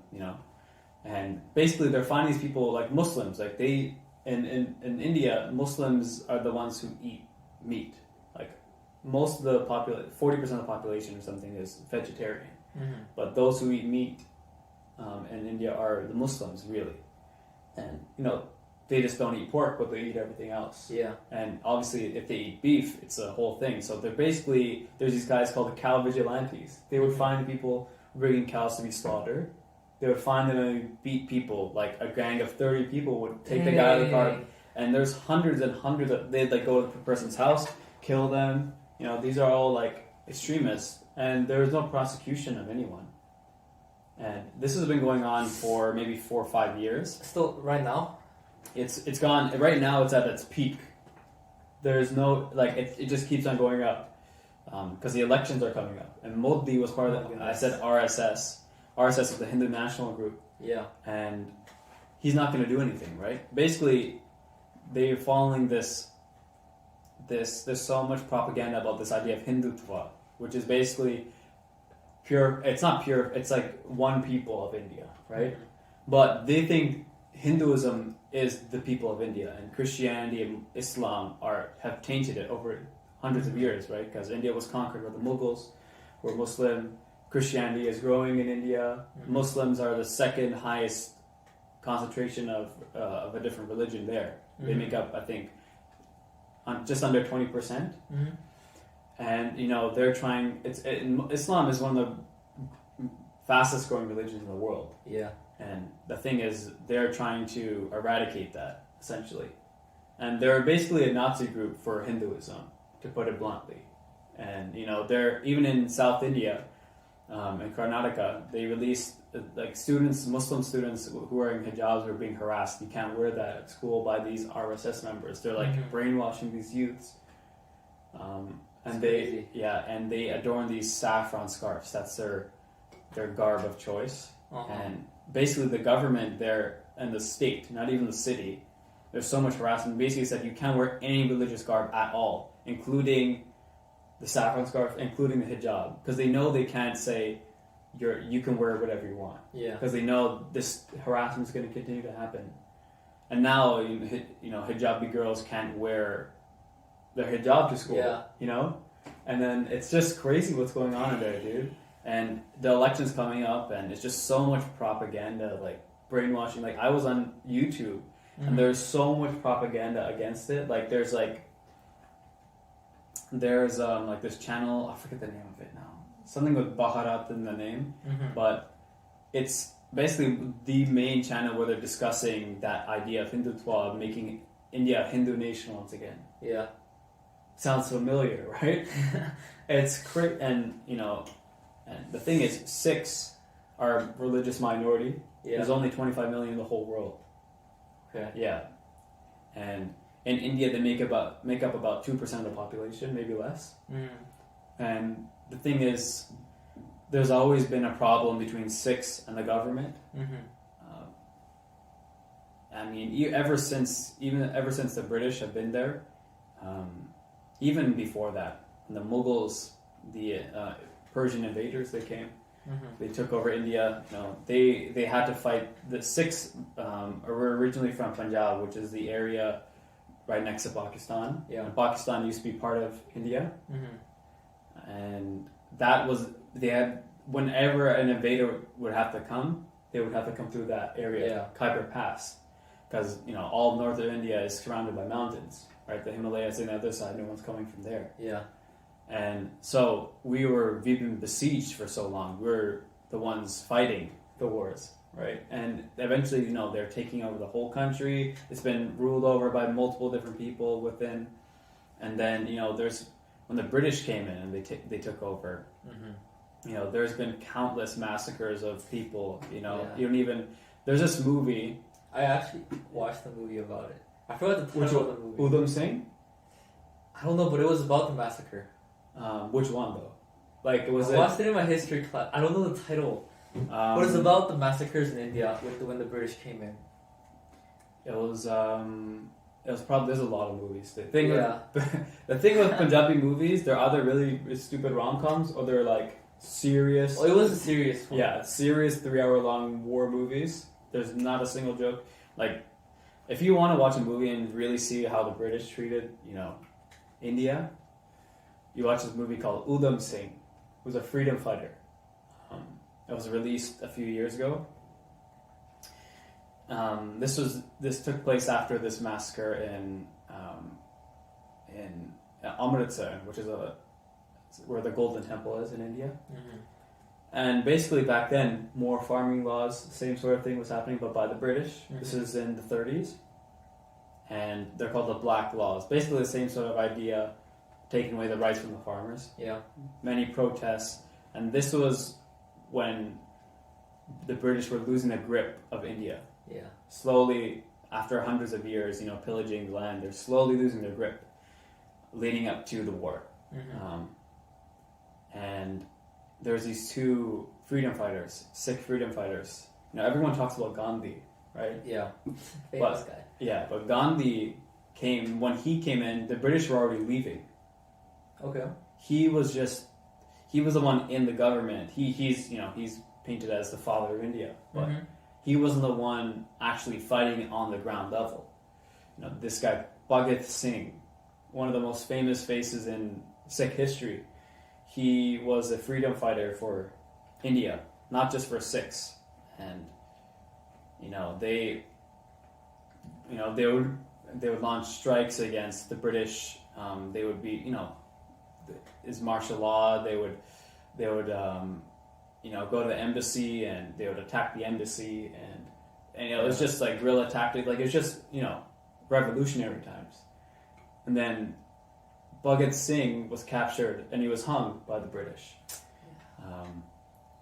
S2: And basically, they're finding these people like Muslims, like they in India, Muslims are the ones who eat meat. Like most of the 40% of the population or something is vegetarian, but those who eat meat in India are the Muslims, really, and they just don't eat pork, but they eat everything else.
S1: Yeah.
S2: And obviously, if they eat beef, it's a whole thing. So there's these guys called the cow vigilantes. They would find people bringing cows to be slaughtered. They would find them and beat people. Like a gang of 30 people would take the guy out of the car. And there's hundreds and hundreds they'd go to the person's house, kill them. These are all like extremists. And there's no prosecution of anyone. And this has been going on for maybe 4 or 5 years.
S1: Still, right now?
S2: It's gone. Right now, it's at its peak. There's no it just keeps on going up because the elections are coming up, and Modi was part of I said RSS. RSS is the Hindu National Group.
S1: Yeah.
S2: And he's not going to do anything, right? Basically, they're following this. There's so much propaganda about this idea of Hindutva, which is basically pure. It's not pure. It's like one people of India, right? Mm-hmm. But they think Hinduism is the people of India, and Christianity and Islam have tainted it over hundreds of years, right? Because India was conquered by the Mughals, who were Muslim. Christianity is growing in India. Mm-hmm. Muslims are the second highest concentration of a different religion there. Mm-hmm. They make up, I think, just under 20%. Mm-hmm. And they're trying. Islam is one of the fastest growing religions in the world.
S1: Yeah.
S2: And the thing is, they're trying to eradicate that, essentially. And they're basically a Nazi group for Hinduism, to put it bluntly. And, they're, even in South India, in Karnataka, they released, Muslim students who are in hijabs are being harassed. You can't wear that at school by these RSS members. They're, brainwashing these youths. And they adorn these saffron scarves. That's their garb of choice. Uh-huh. And basically the government there and the state, not even the city, there's so much harassment. Basically said you can't wear any religious garb at all, including the saffron scarf, including the hijab, because they know they can't say you can wear whatever you want. Yeah. Because they know this harassment is going to continue to happen. And now hijabi girls can't wear their hijab to school. Yeah. And then it's just crazy what's going on in there, dude. And the election's coming up, and it's just so much propaganda, brainwashing. I was on YouTube, and there's so much propaganda against it. There's this channel, I forget the name of it now. Something with Bharat in the name, but it's basically the main channel where they're discussing that idea of Hindutva, making India a Hindu nation once again. Yeah. Sounds familiar, right? It's crazy, and and the thing is, Sikhs are a religious minority. Yeah. There's only 25 million in the whole world. Okay. Yeah. And in India, they make up about 2% of the population, maybe less. Mm. And the thing is, there's always been a problem between Sikhs and the government. Mm-hmm. Ever since the British have been there, even before that, the Mughals, the Persian invaders, they came. Mm-hmm. They took over India. They had to fight. The Sikhs were originally from Punjab, which is the area right next to Pakistan. Yeah. And Pakistan used to be part of India. Mm-hmm. And whenever an invader would have to come, they would have to come through that area, Khyber Pass, because all northern India is surrounded by mountains, right? The Himalayas on the other side, no one's coming from there. Yeah. And so we've been besieged for so long. We're the ones fighting the wars, right? And eventually, they're taking over the whole country. It's been ruled over by multiple different people within. And then, there's when the British came in and they took over.
S1: Mm-hmm.
S2: There's been countless massacres of people.
S1: Yeah.
S2: You don't even. There's this movie.
S1: I actually watched the movie about it. I forgot the
S2: Which
S1: title of the movie.
S2: Udham Singh?
S1: I don't know, but it was about the massacre.
S2: Which one though? Like was
S1: I watched it in my history class. I don't know the title. But it's about the massacres in India when the British came in.
S2: It was probably, there's a lot of movies. The thing
S1: Yeah.
S2: the thing with Punjabi movies, they're either really stupid rom-coms or they're like serious.
S1: Oh, it was a serious one.
S2: Yeah, serious 3-hour-long war movies. There's not a single joke. Like, if you want to watch a movie and really see how the British treated, India, you watch this movie called Udham Singh, who's a freedom fighter. It was released a few years ago. This took place after this massacre in Amritsar, which is where the Golden Temple is in India.
S1: Mm-hmm.
S2: And basically back then, more farming laws, same sort of thing was happening, but by the British.
S1: Mm-hmm.
S2: This is in the 30s. And they're called the Black Laws. Basically the same sort of idea, taking away the rights from the farmers.
S1: Yeah.
S2: Many protests. And this was when the British were losing the grip of India.
S1: Yeah.
S2: Slowly, after hundreds of years, pillaging the land, they're slowly losing their grip, leading up to the war.
S1: Mm-hmm.
S2: And there's these two freedom fighters, Sikh freedom fighters. Everyone talks about Gandhi, right?
S1: Yeah. Famous guy.
S2: Yeah, but Gandhi when he came in, the British were already leaving.
S1: Okay.
S2: He was the one in the government. He's painted as the father of India, but
S1: Mm-hmm.
S2: he wasn't the one actually fighting on the ground level. This guy, Bhagat Singh, one of the most famous faces in Sikh history, he was a freedom fighter for India, not just for Sikhs. And, they would launch strikes against the British. They would be, is martial law. They would go to the embassy and they would attack the embassy, and it was just like guerrilla tactic. Like, it's just revolutionary times. And then Bhagat Singh was captured and he was hung by the British.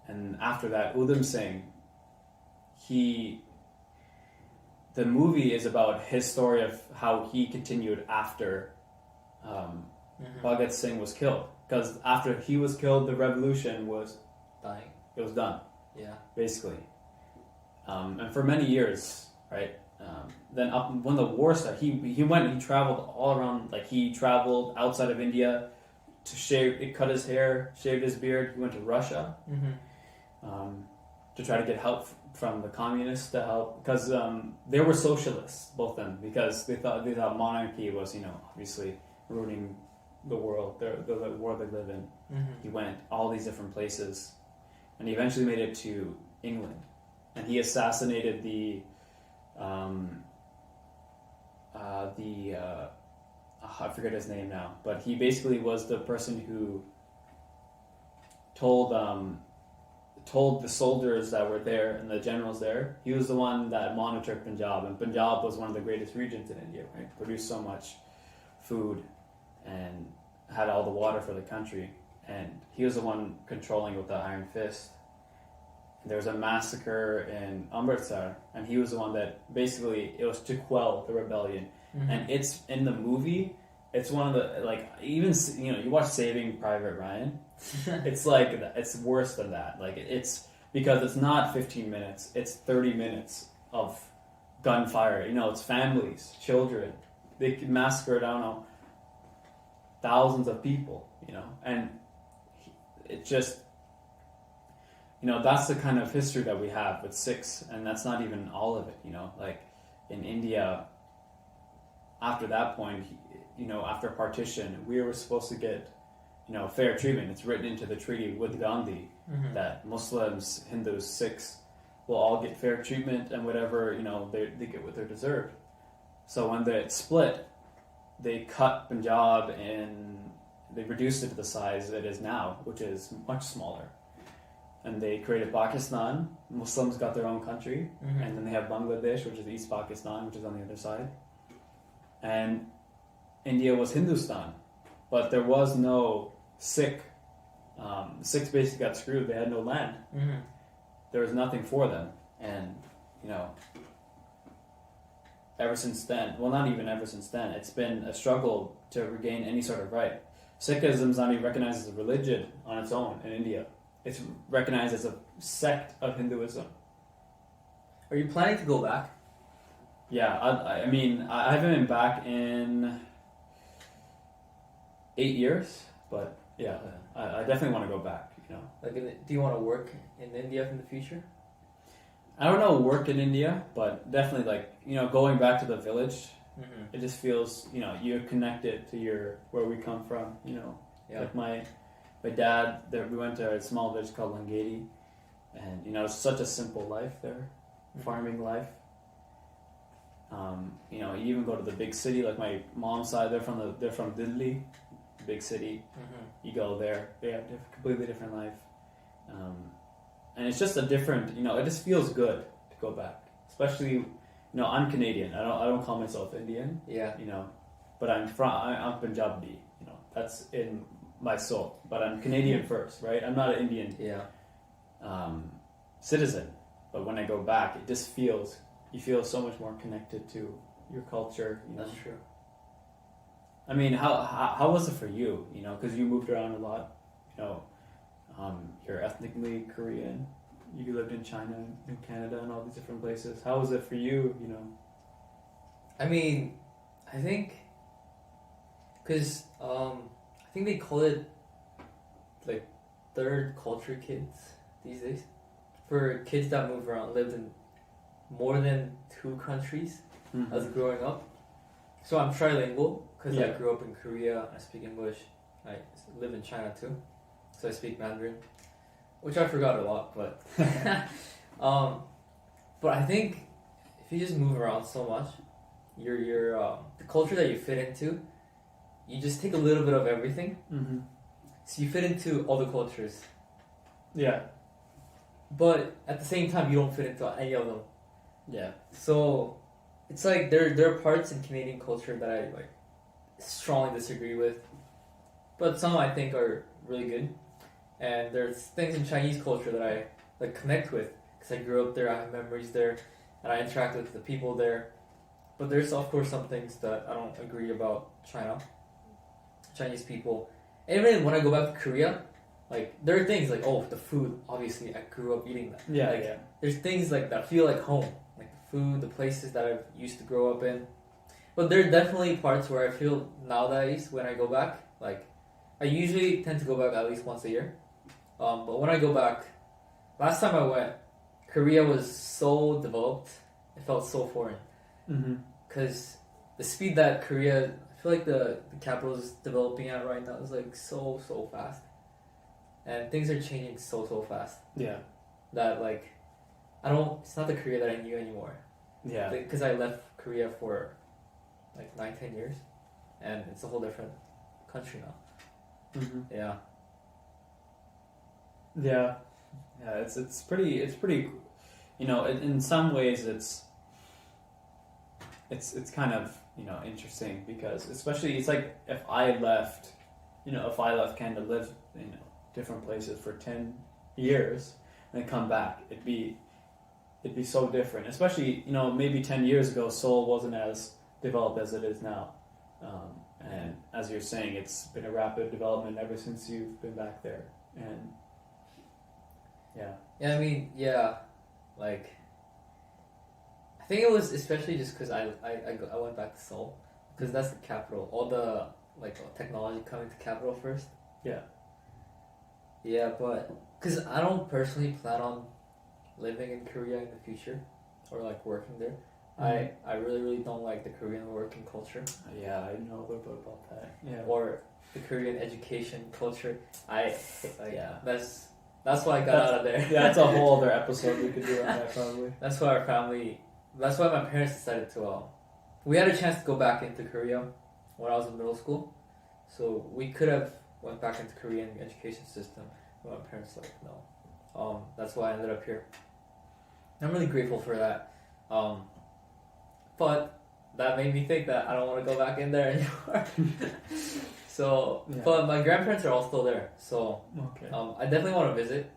S2: And after that, Udham Singh, the movie is about his story of how he continued after Bhagat Singh was killed. Because after he was killed, the revolution was
S1: dying.
S2: It was done.
S1: Yeah.
S2: Basically. And for many years, right? Then when the war started, he traveled all around. Like, he traveled outside of India to cut his hair, shaved his beard. He went to Russia to try to get help from the communists to help, because they were socialists, both of them, because they thought monarchy was, obviously ruining the world, the world they live in.
S1: Mm-hmm.
S2: He went all these different places, and he eventually made it to England, and he assassinated I forget his name now, but he basically was the person who told the soldiers that were there and the generals there. He was the one that monitored Punjab, and Punjab was one of the greatest regions in India, right? Produced so much food and had all the water for the country, and he was the one controlling with the iron fist. And there was a massacre in Amritsar, and he was the one that basically, it was to quell the rebellion.
S1: Mm-hmm.
S2: And it's in the movie, it's one of the, like, even, you watch Saving Private Ryan, it's like, it's worse than that. Like, it's, because it's not 15 minutes, it's 30 minutes of gunfire. It's families, children. They massacred, I don't know, thousands of people, and it just, that's the kind of history that we have with Sikhs, and that's not even all of it, like in India, after that point, after partition, we were supposed to get, fair treatment. It's written into the treaty with Gandhi that Muslims, Hindus, Sikhs will all get fair treatment and whatever, they get what they deserve. So when they split, they cut Punjab and they reduced it to the size it is now, which is much smaller. and they created Pakistan. Muslims got their own country,
S1: Mm-hmm.
S2: and then they have Bangladesh, which is East Pakistan, which is on the other side. And India was Hindustan, but there was no Sikh. Sikhs basically got screwed. They had no land.
S1: Mm-hmm.
S2: There was nothing for them, and you know, ever since then, well, not even ever since then, it's been a struggle to regain any sort of right. Sikhism is not even recognized as a religion on its own in India. It's recognized as a sect of Hinduism.
S1: Are you planning to go back?
S2: Yeah, I mean, I haven't been back in 8 years, but yeah, I definitely want to go back, you know.
S1: Like, do you want to work in India in the future?
S2: I don't know, work in India, but definitely, like, you know, going back to the village,
S1: Mm-hmm.
S2: it just feels, you know, you're connected to where we come from, you know.
S1: Yeah.
S2: Like my dad, we went to a small village called Langadi, and, you know, it's such a simple life there, farming life. You know, you even go to the big city, like my mom's side, they're from Delhi, big city.
S1: Mm-hmm.
S2: You go there, they have completely different life, and it's just a different. You know, it just feels good to go back, especially. You know, I'm Canadian. I don't call myself Indian.
S1: Yeah.
S2: You know, but I'm Punjabi. You know, that's in my soul. But I'm Canadian first, right? I'm not an Indian.
S1: Yeah.
S2: Citizen. But when I go back, it just feels you feel so much more connected to your culture. You know?
S1: That's true.
S2: I mean, how was it for you? You know, because you moved around a lot. You know, you're ethnically Korean. You lived in China and Canada and all these different places. How was it for you? You know.
S1: I mean, I think, because I think they call it like third culture kids these days. For kids that move around, lived in more than 2 countries as growing up. So I'm trilingual because I grew up in Korea. I speak English. I live in China too, so I speak Mandarin, which I forgot a lot. But but I think if you just move around so much, your the culture that you fit into, you just take a little bit of everything.
S2: Mm-hmm.
S1: So you fit into all the cultures.
S2: Yeah.
S1: But at the same time, you don't fit into any of them.
S2: Yeah.
S1: So it's like there are parts in Canadian culture that I like strongly disagree with, but some I think are really good. And there's things in Chinese culture that I like connect with because I grew up there. I have memories there, and I interact with the people there. But there's of course some things that I don't agree about Chinese people. And even when I go back to Korea, like there are things like the food. Obviously, I grew up eating that.
S2: Yeah.
S1: Like,
S2: yeah.
S1: There's things like that feel like home, like the food, the places that I've used to grow up in. But there are definitely parts where I feel nowadays when I go back, like I usually tend to go back at least once a year. But when I go back, last time I went, Korea was so developed, it felt so foreign.
S2: Mm-hmm.
S1: Because the speed that Korea, I feel like the capital is developing at right now is like so fast. And things are changing so fast.
S2: Yeah.
S1: That like, it's not the Korea that I knew anymore.
S2: Yeah.
S1: Because I left Korea for like 9-10 years. And it's a whole different country now.
S2: Mm-hmm.
S1: Yeah.
S2: Yeah. Yeah. It's pretty. You know, in some ways it's kind of, you know, interesting because especially it's like if I left Canada, live, you know, different places for 10 years and then come back, it'd be so different. Especially, you know, maybe 10 years ago Seoul wasn't as developed as it is now, and as you're saying, it's been a rapid development ever since you've been back there. And
S1: I mean, like I think it was especially just because I went back to Seoul because that's the capital. All the like technology coming to capital first. Yeah, but because I don't personally plan on living in Korea in the future or like working there.
S2: Mm-hmm.
S1: I really don't like the Korean working culture.
S2: Yeah, I know a little bit about that. Yeah.
S1: Or the Korean education culture. That's why I got out of there.
S2: Yeah, that's a whole other episode we could do on that probably.
S1: That's why my parents decided to. We had a chance to go back into Korea when I was in middle school, so we could have went back into Korean education system. But my parents like no, That's why I ended up here. I'm really grateful for that. But that made me think that I don't want to go back in there anymore. So,
S2: Yeah.
S1: but my grandparents are all still there. So,
S2: Okay.
S1: I definitely want to visit.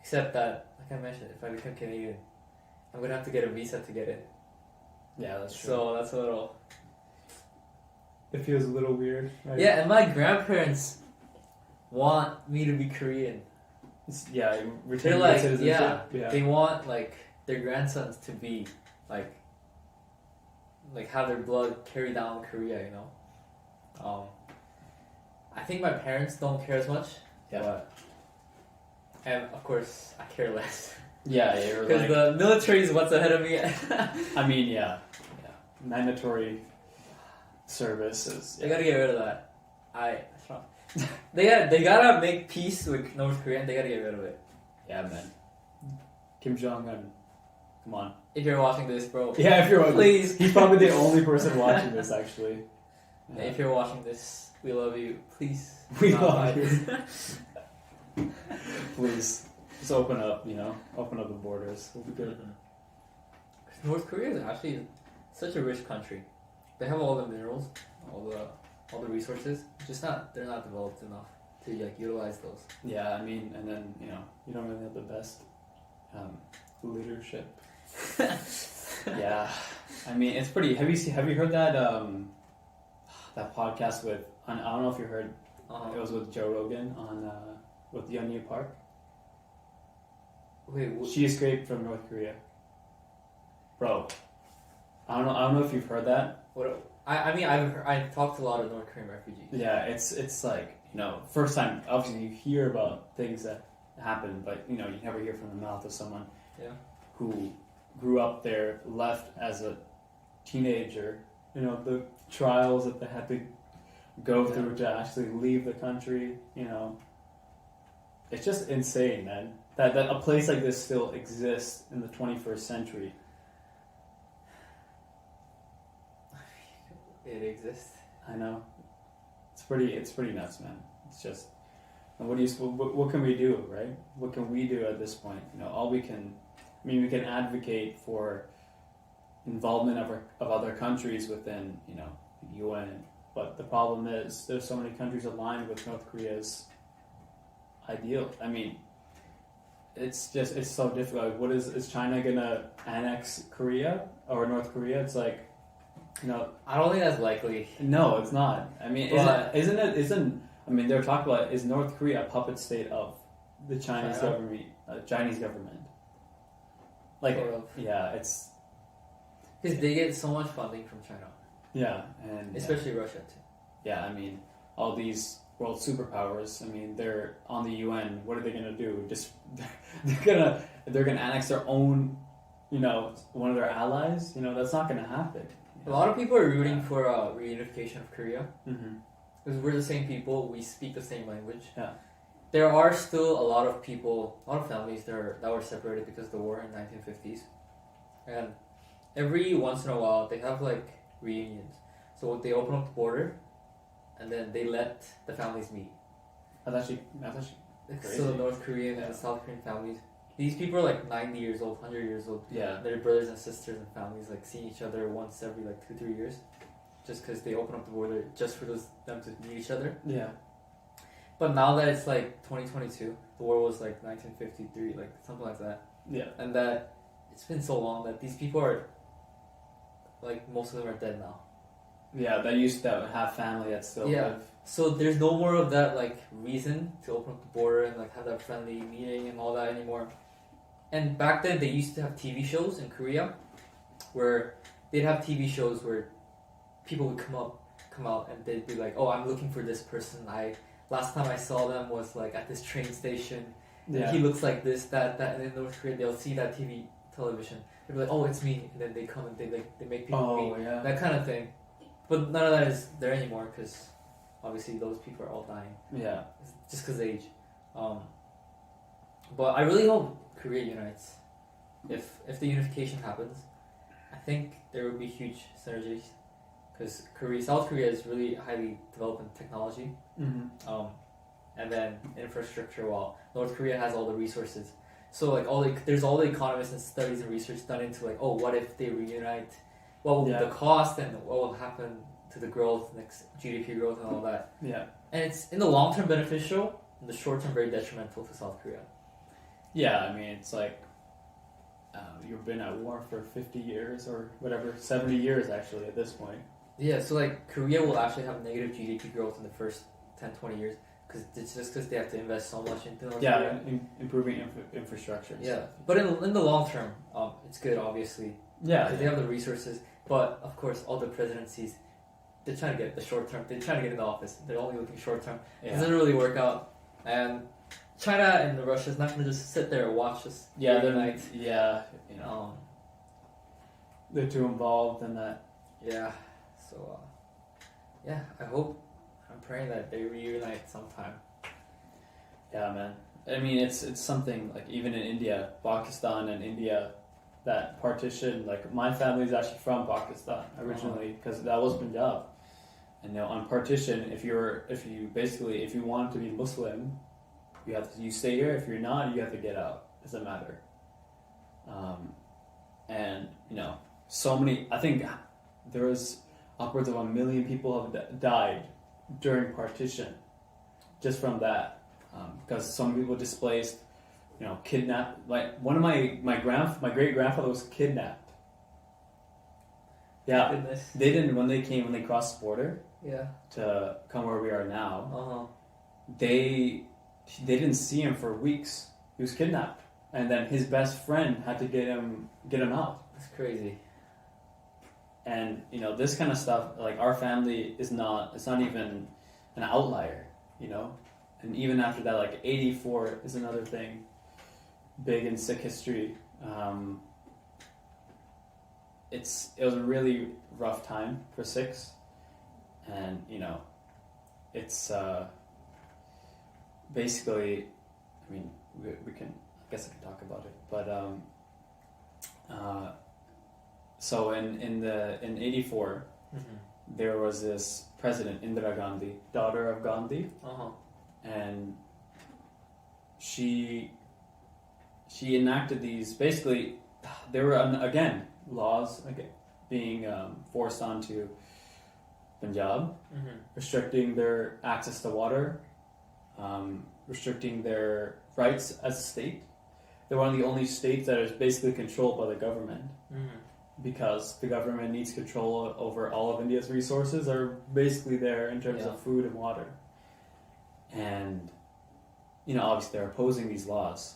S1: Except that, like I mentioned, if I become Canadian, I'm gonna have to get a visa to get in.
S2: Yeah, that's true.
S1: So that's a little.
S2: It feels a little weird. Right?
S1: Yeah, and my grandparents want me to be Korean.
S2: Yeah,
S1: They're
S2: retain
S1: like,
S2: citizenship.
S1: yeah, they want like their grandsons to be like have their blood carry down Korea, you know. I think my parents don't care as much.
S2: Yeah.
S1: But, and of course, I care less
S2: Yeah, you're
S1: because
S2: like.
S1: the military is what's ahead of me.
S2: I mean, yeah. Mandatory services.
S1: They gotta get rid of that. They gotta make peace with North Korea. And they gotta get rid of it.
S2: Yeah, man. Kim Jong Un. Come on.
S1: If you're watching this, bro.
S2: Yeah, if you're watching.
S1: Please.
S2: He's probably the only person watching this, actually. Yeah.
S1: If you're watching this, we love you. Please.
S2: We
S1: Not
S2: love
S1: fight.
S2: you. Please. Just open up, you know? Open up the borders. We'll be good.
S1: North Korea is actually such a rich country. They have all the minerals, all the resources. They're not developed enough to like utilize those.
S2: Yeah, I mean, and then, you know, you don't really have the best leadership. Yeah. I mean, it's pretty. Have you heard that that podcast with? I don't know if you heard. It was with Joe Rogan on with Yeonmi Park.
S1: Wait,
S2: She escaped from North Korea. Bro, I don't know if you've heard that.
S1: what? I mean, I've talked to a lot of North Korean refugees.
S2: Yeah, it's like, you know, first time. Obviously, you hear about things that happen, but you know, you never hear from the mouth of someone who grew up there, left as a teenager. You know, the trials that they had to go through to actually leave the country. You know, it's just insane, man. That a place like this still exists in the 21st century.
S1: It exists.
S2: I know. It's pretty nuts, man. It's just, and what can we do, right? What can we do at this point? You know, all we can, I mean, we can advocate for involvement of other countries within, you know, the UN. But the problem is there's so many countries aligned with North Korea's ideal. I mean, it's so difficult. What is China gonna annex Korea or North Korea? It's like, you know,
S1: I don't think that's likely.
S2: no, it's not. I mean,
S1: But-
S2: isn't I mean, they're talking about, is North Korea a puppet state of the Chinese
S1: China?
S2: government? Like,
S1: Sort of.
S2: yeah, it's
S1: Because they get so much funding from China,
S2: and
S1: especially Russia too.
S2: yeah, I mean, all these world superpowers. I mean, they're on the UN. What are they gonna do? Just they're gonna annex their own, you know, one of their allies. You know, that's not gonna happen.
S1: A lot of people are rooting for reunification of Korea
S2: Mm-hmm.
S1: because we're the same people. We speak the same language.
S2: Yeah.
S1: There are still a lot of people, a lot of families that were separated because of the war in 1950s, and every once in a while they have like reunions. So they open up the border, and then they let the families meet.
S2: That's actually crazy.
S1: So the North Korean and the South Korean families. These people are like 90 years old, 100 years old.
S2: yeah.
S1: Their brothers and sisters and families like see each other once every like 2-3 years, just because they open up the border just for them to meet each other.
S2: Yeah.
S1: But now that it's like 2022, the war was like 1953, like something like that,
S2: Yeah.
S1: and that it's been so long that these people are like most of them are dead now.
S2: Yeah, that used to have family that still
S1: Yeah.
S2: live.
S1: So there's no more of that like reason to open up the border and like have that friendly meeting and all that anymore. And back then they used to have TV shows in Korea where they'd have TV shows where people would come out and they'd be like, "Oh, I'm looking for this person. Last time I saw them was like at this train station. And
S2: Yeah.
S1: he looks like this, that." And in North Korea they'll see that television. They'll be like, "Oh, it's me." And then they come and they make people
S2: Oh
S1: meet.
S2: yeah.
S1: That kind of thing. But none of that is there anymore because obviously those people are all dying.
S2: Yeah.
S1: Just because age. But I really hope Korea unites. If the unification happens, I think there will be huge synergies. Because South Korea is really highly developed in technology,
S2: Mm-hmm.
S1: and then infrastructure. While North Korea has all the resources, So like there's all the economists and studies and research done into like, oh, what if they reunite? What will be the cost and what will happen to the growth, next GDP growth and all that.
S2: Yeah.
S1: And it's in the long term beneficial, in the short term very detrimental to South Korea.
S2: Yeah, I mean, it's like you've been at war for 50 years or whatever, 70 years actually at this point.
S1: Yeah, so like Korea will actually have negative GDP growth in the first 10, 20 years because it's just because they have to invest so much into North Korea.
S2: Improving infrastructure.
S1: Yeah, but in the long term, it's good obviously.
S2: Yeah,
S1: because they have the resources. But of course, all the presidencies, they're trying to get the short term. They're trying to get in the office. They're only looking short term. It doesn't really work out. And China and Russia's not going to just sit there and watch us.
S2: Yeah,
S1: reunite.
S2: They're too involved in that.
S1: Yeah. So, I'm praying that they reunite sometime.
S2: Yeah, man. I mean, it's something like even in India, Pakistan and India, that partition. Like my family's actually from Pakistan originally because that was Punjab. And on partition, if you want to be Muslim, you stay here. If you're not, you have to get out. Doesn't matter. And so many. I think there was upwards of 1 million people have died during partition, just from that, because some people displaced, kidnapped. Like one of my great grandfather was kidnapped. Yeah,
S1: Goodness.
S2: They didn't when they crossed the border.
S1: Yeah.
S2: To come where we are now.
S1: Uh-huh.
S2: They didn't see him for weeks. He was kidnapped, and then his best friend had to get him out.
S1: That's crazy.
S2: And this kind of stuff, like our family it's not even an outlier, and even after that, like 84 is another thing big in Sikh history. It was a really rough time for Sikhs, and it's basically, I mean, we can, I guess I can talk about it, but so in 84, there was this president, Indira Gandhi, daughter of Gandhi, and she enacted these. Basically, there were again laws being forced onto Punjab, restricting their access to water, restricting their rights as a state. They're one of the only states that is basically controlled by the government. Because the government needs control over all of India's resources are basically there in terms of food and water. And, obviously they're opposing these laws.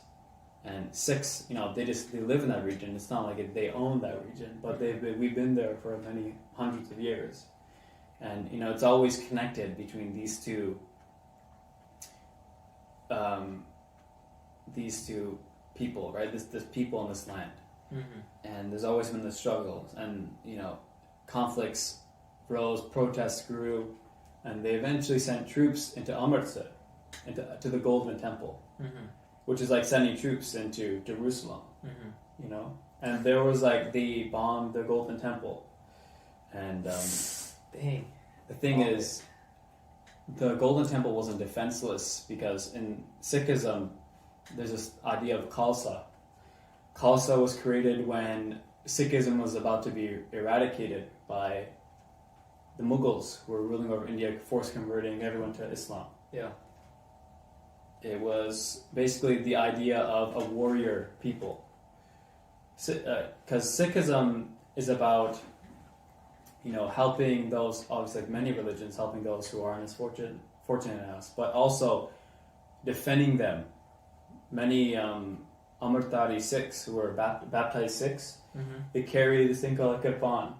S2: And Sikhs, they live in that region. It's not like they own that region, but we've been there for many hundreds of years. And, it's always connected between these two people, right? This people in this land. And there's always been the struggles, and conflicts rose, protests grew, and they eventually sent troops into Amritsar, to the Golden Temple, which is like sending troops into Jerusalem, And there was they bombed the Golden Temple, and
S1: dang.
S2: The thing is, the Golden Temple wasn't defenseless because in Sikhism, there's this idea of Khalsa. Khalsa was created when Sikhism was about to be eradicated by the Mughals, who were ruling over India, force converting everyone to Islam.
S1: Yeah.
S2: It was basically the idea of a warrior people. Because Sikhism is about, helping those, obviously like many religions, helping those who aren't as fortunate as us, but also defending them. Many Amritdhari Sikhs who were baptized Sikhs, they carry this thing called a kirpan.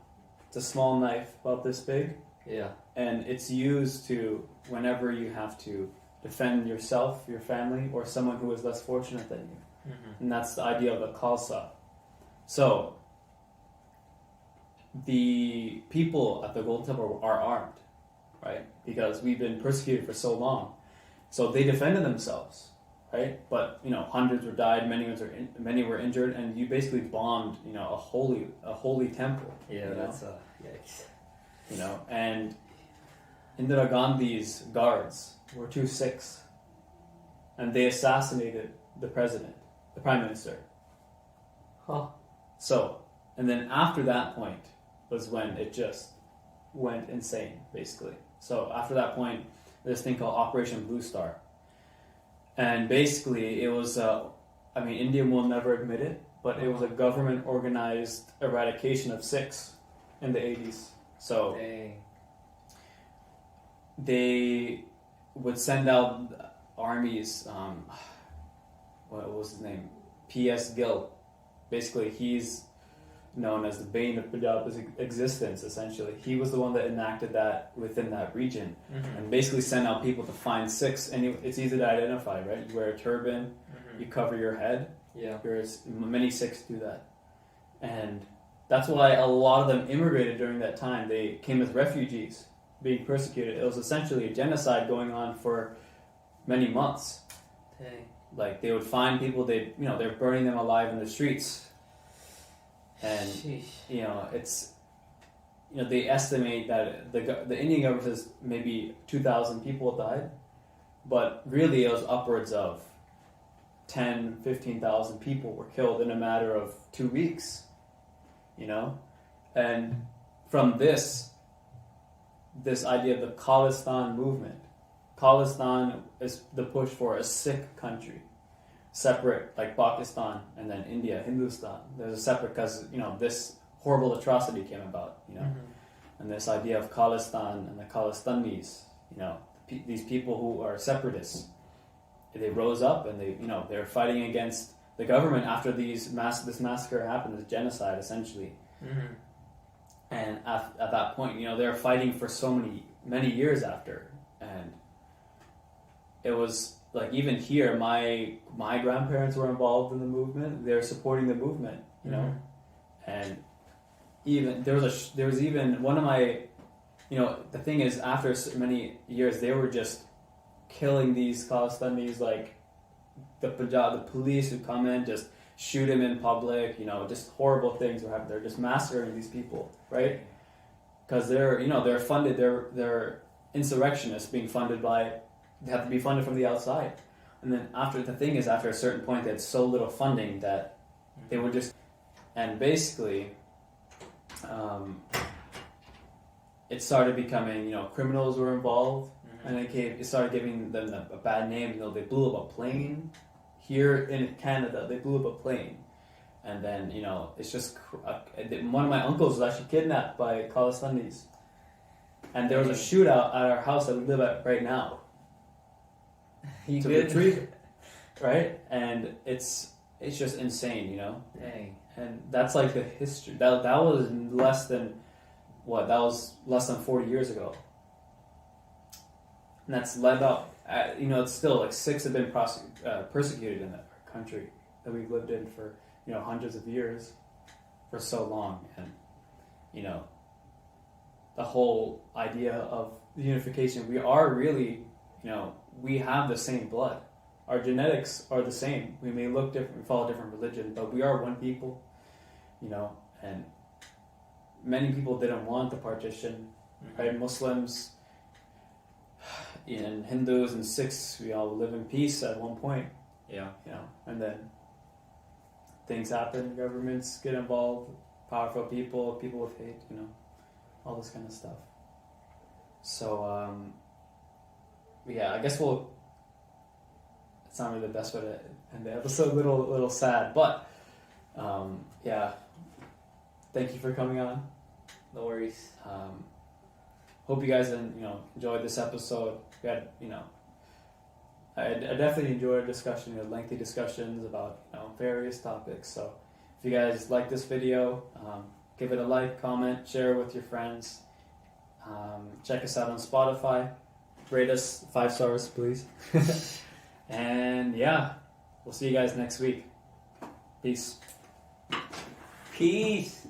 S2: It's a small knife about this big.
S1: Yeah.
S2: And it's used to, whenever you have to defend yourself, your family, or someone who is less fortunate than you. And that's the idea of a khalsa. So, the people at the Golden Temple are armed, right? Because we've been persecuted for so long. So they defended themselves. Right, but hundreds were died, many were injured, and you basically bombed, a holy temple.
S1: Yeah, that's yikes.
S2: And Indira Gandhi's guards were 2 Sikhs, and they assassinated the president, the prime minister.
S1: Huh.
S2: So, and then after that point was when it just went insane, basically. So after that point, there's this thing called Operation Blue Star. And basically it was, India will never admit it, but it was a government-organized eradication of Sikhs in the 80s. So
S1: Dang.
S2: they would send out armies, what was his name? P.S. Gill. Basically, he's known as the bane of Punjab's existence, essentially. He was the one that enacted that within that region.
S1: Mm-hmm.
S2: And basically sent out people to find Sikhs. And it's easy to identify, right? You wear a turban, you cover your head.
S1: Yeah.
S2: Whereas many Sikhs do that. And that's why a lot of them immigrated during that time. They came as refugees, being persecuted. It was essentially a genocide going on for many months.
S1: Dang.
S2: Like, they would find people, they're burning them alive in the streets. And,
S1: Sheesh.
S2: it's, they estimate that the Indian government says maybe 2,000 people died, but really it was upwards of 10, 15,000 people were killed in a matter of 2 weeks, And from this idea of the Khalistan movement, Khalistan is the push for a Sikh country, separate like Pakistan and then India, Hindustan. There's a separate because, this horrible atrocity came about, and this idea of Khalistan and the Khalistanis, these people who are separatists, they rose up and they're fighting against the government after this massacre happened, this genocide essentially.
S1: Mm-hmm.
S2: And at that point, they're fighting for many years after. And it was like, even here, my grandparents were involved in the movement. They're supporting the movement, And even there was even one of my, the thing is, after many years, they were just killing these Khalistanis, like the police would come in, just shoot him in public, just horrible things were happening. They're just massacring these people, right? Because they're funded, they're insurrectionists being funded they have to be funded from the outside. And then after a certain point, they had so little funding that they would just, and basically, it started becoming, criminals were involved, and it started giving them a bad name. They blew up a plane here in Canada. They blew up a plane, and then it's just one of my uncles was actually kidnapped by Khalistanis, and there was a shootout at our house that we live at right now.
S1: You
S2: to
S1: good?
S2: retrieve it, right? And it's just insane,
S1: Dang.
S2: And that's like the history. That was less than 40 years ago. And that's led up. It's still like Sikhs have been persecuted in our country that we've lived in for hundreds of years, for so long, and the whole idea of the unification. We are really, we have the same blood. Our genetics are the same. We may look different, we follow different religion, but we are one people, and many people didn't want the partition, right? Muslims and Hindus and Sikhs, we all live in peace at one point.
S1: Yeah.
S2: And then things happen, governments get involved, powerful people with hate, all this kind of stuff. So, I guess it's not really the best way to end the episode, a little sad, but, thank you for coming on.
S1: No worries.
S2: Hope you guys enjoyed this episode. We had, I definitely enjoyed discussion, lengthy discussions about various topics. So if you guys like this video, give it a like, comment, share it with your friends. Check us out on Spotify. Rate us 5 stars, please. And we'll see you guys next week. Peace.
S1: Peace.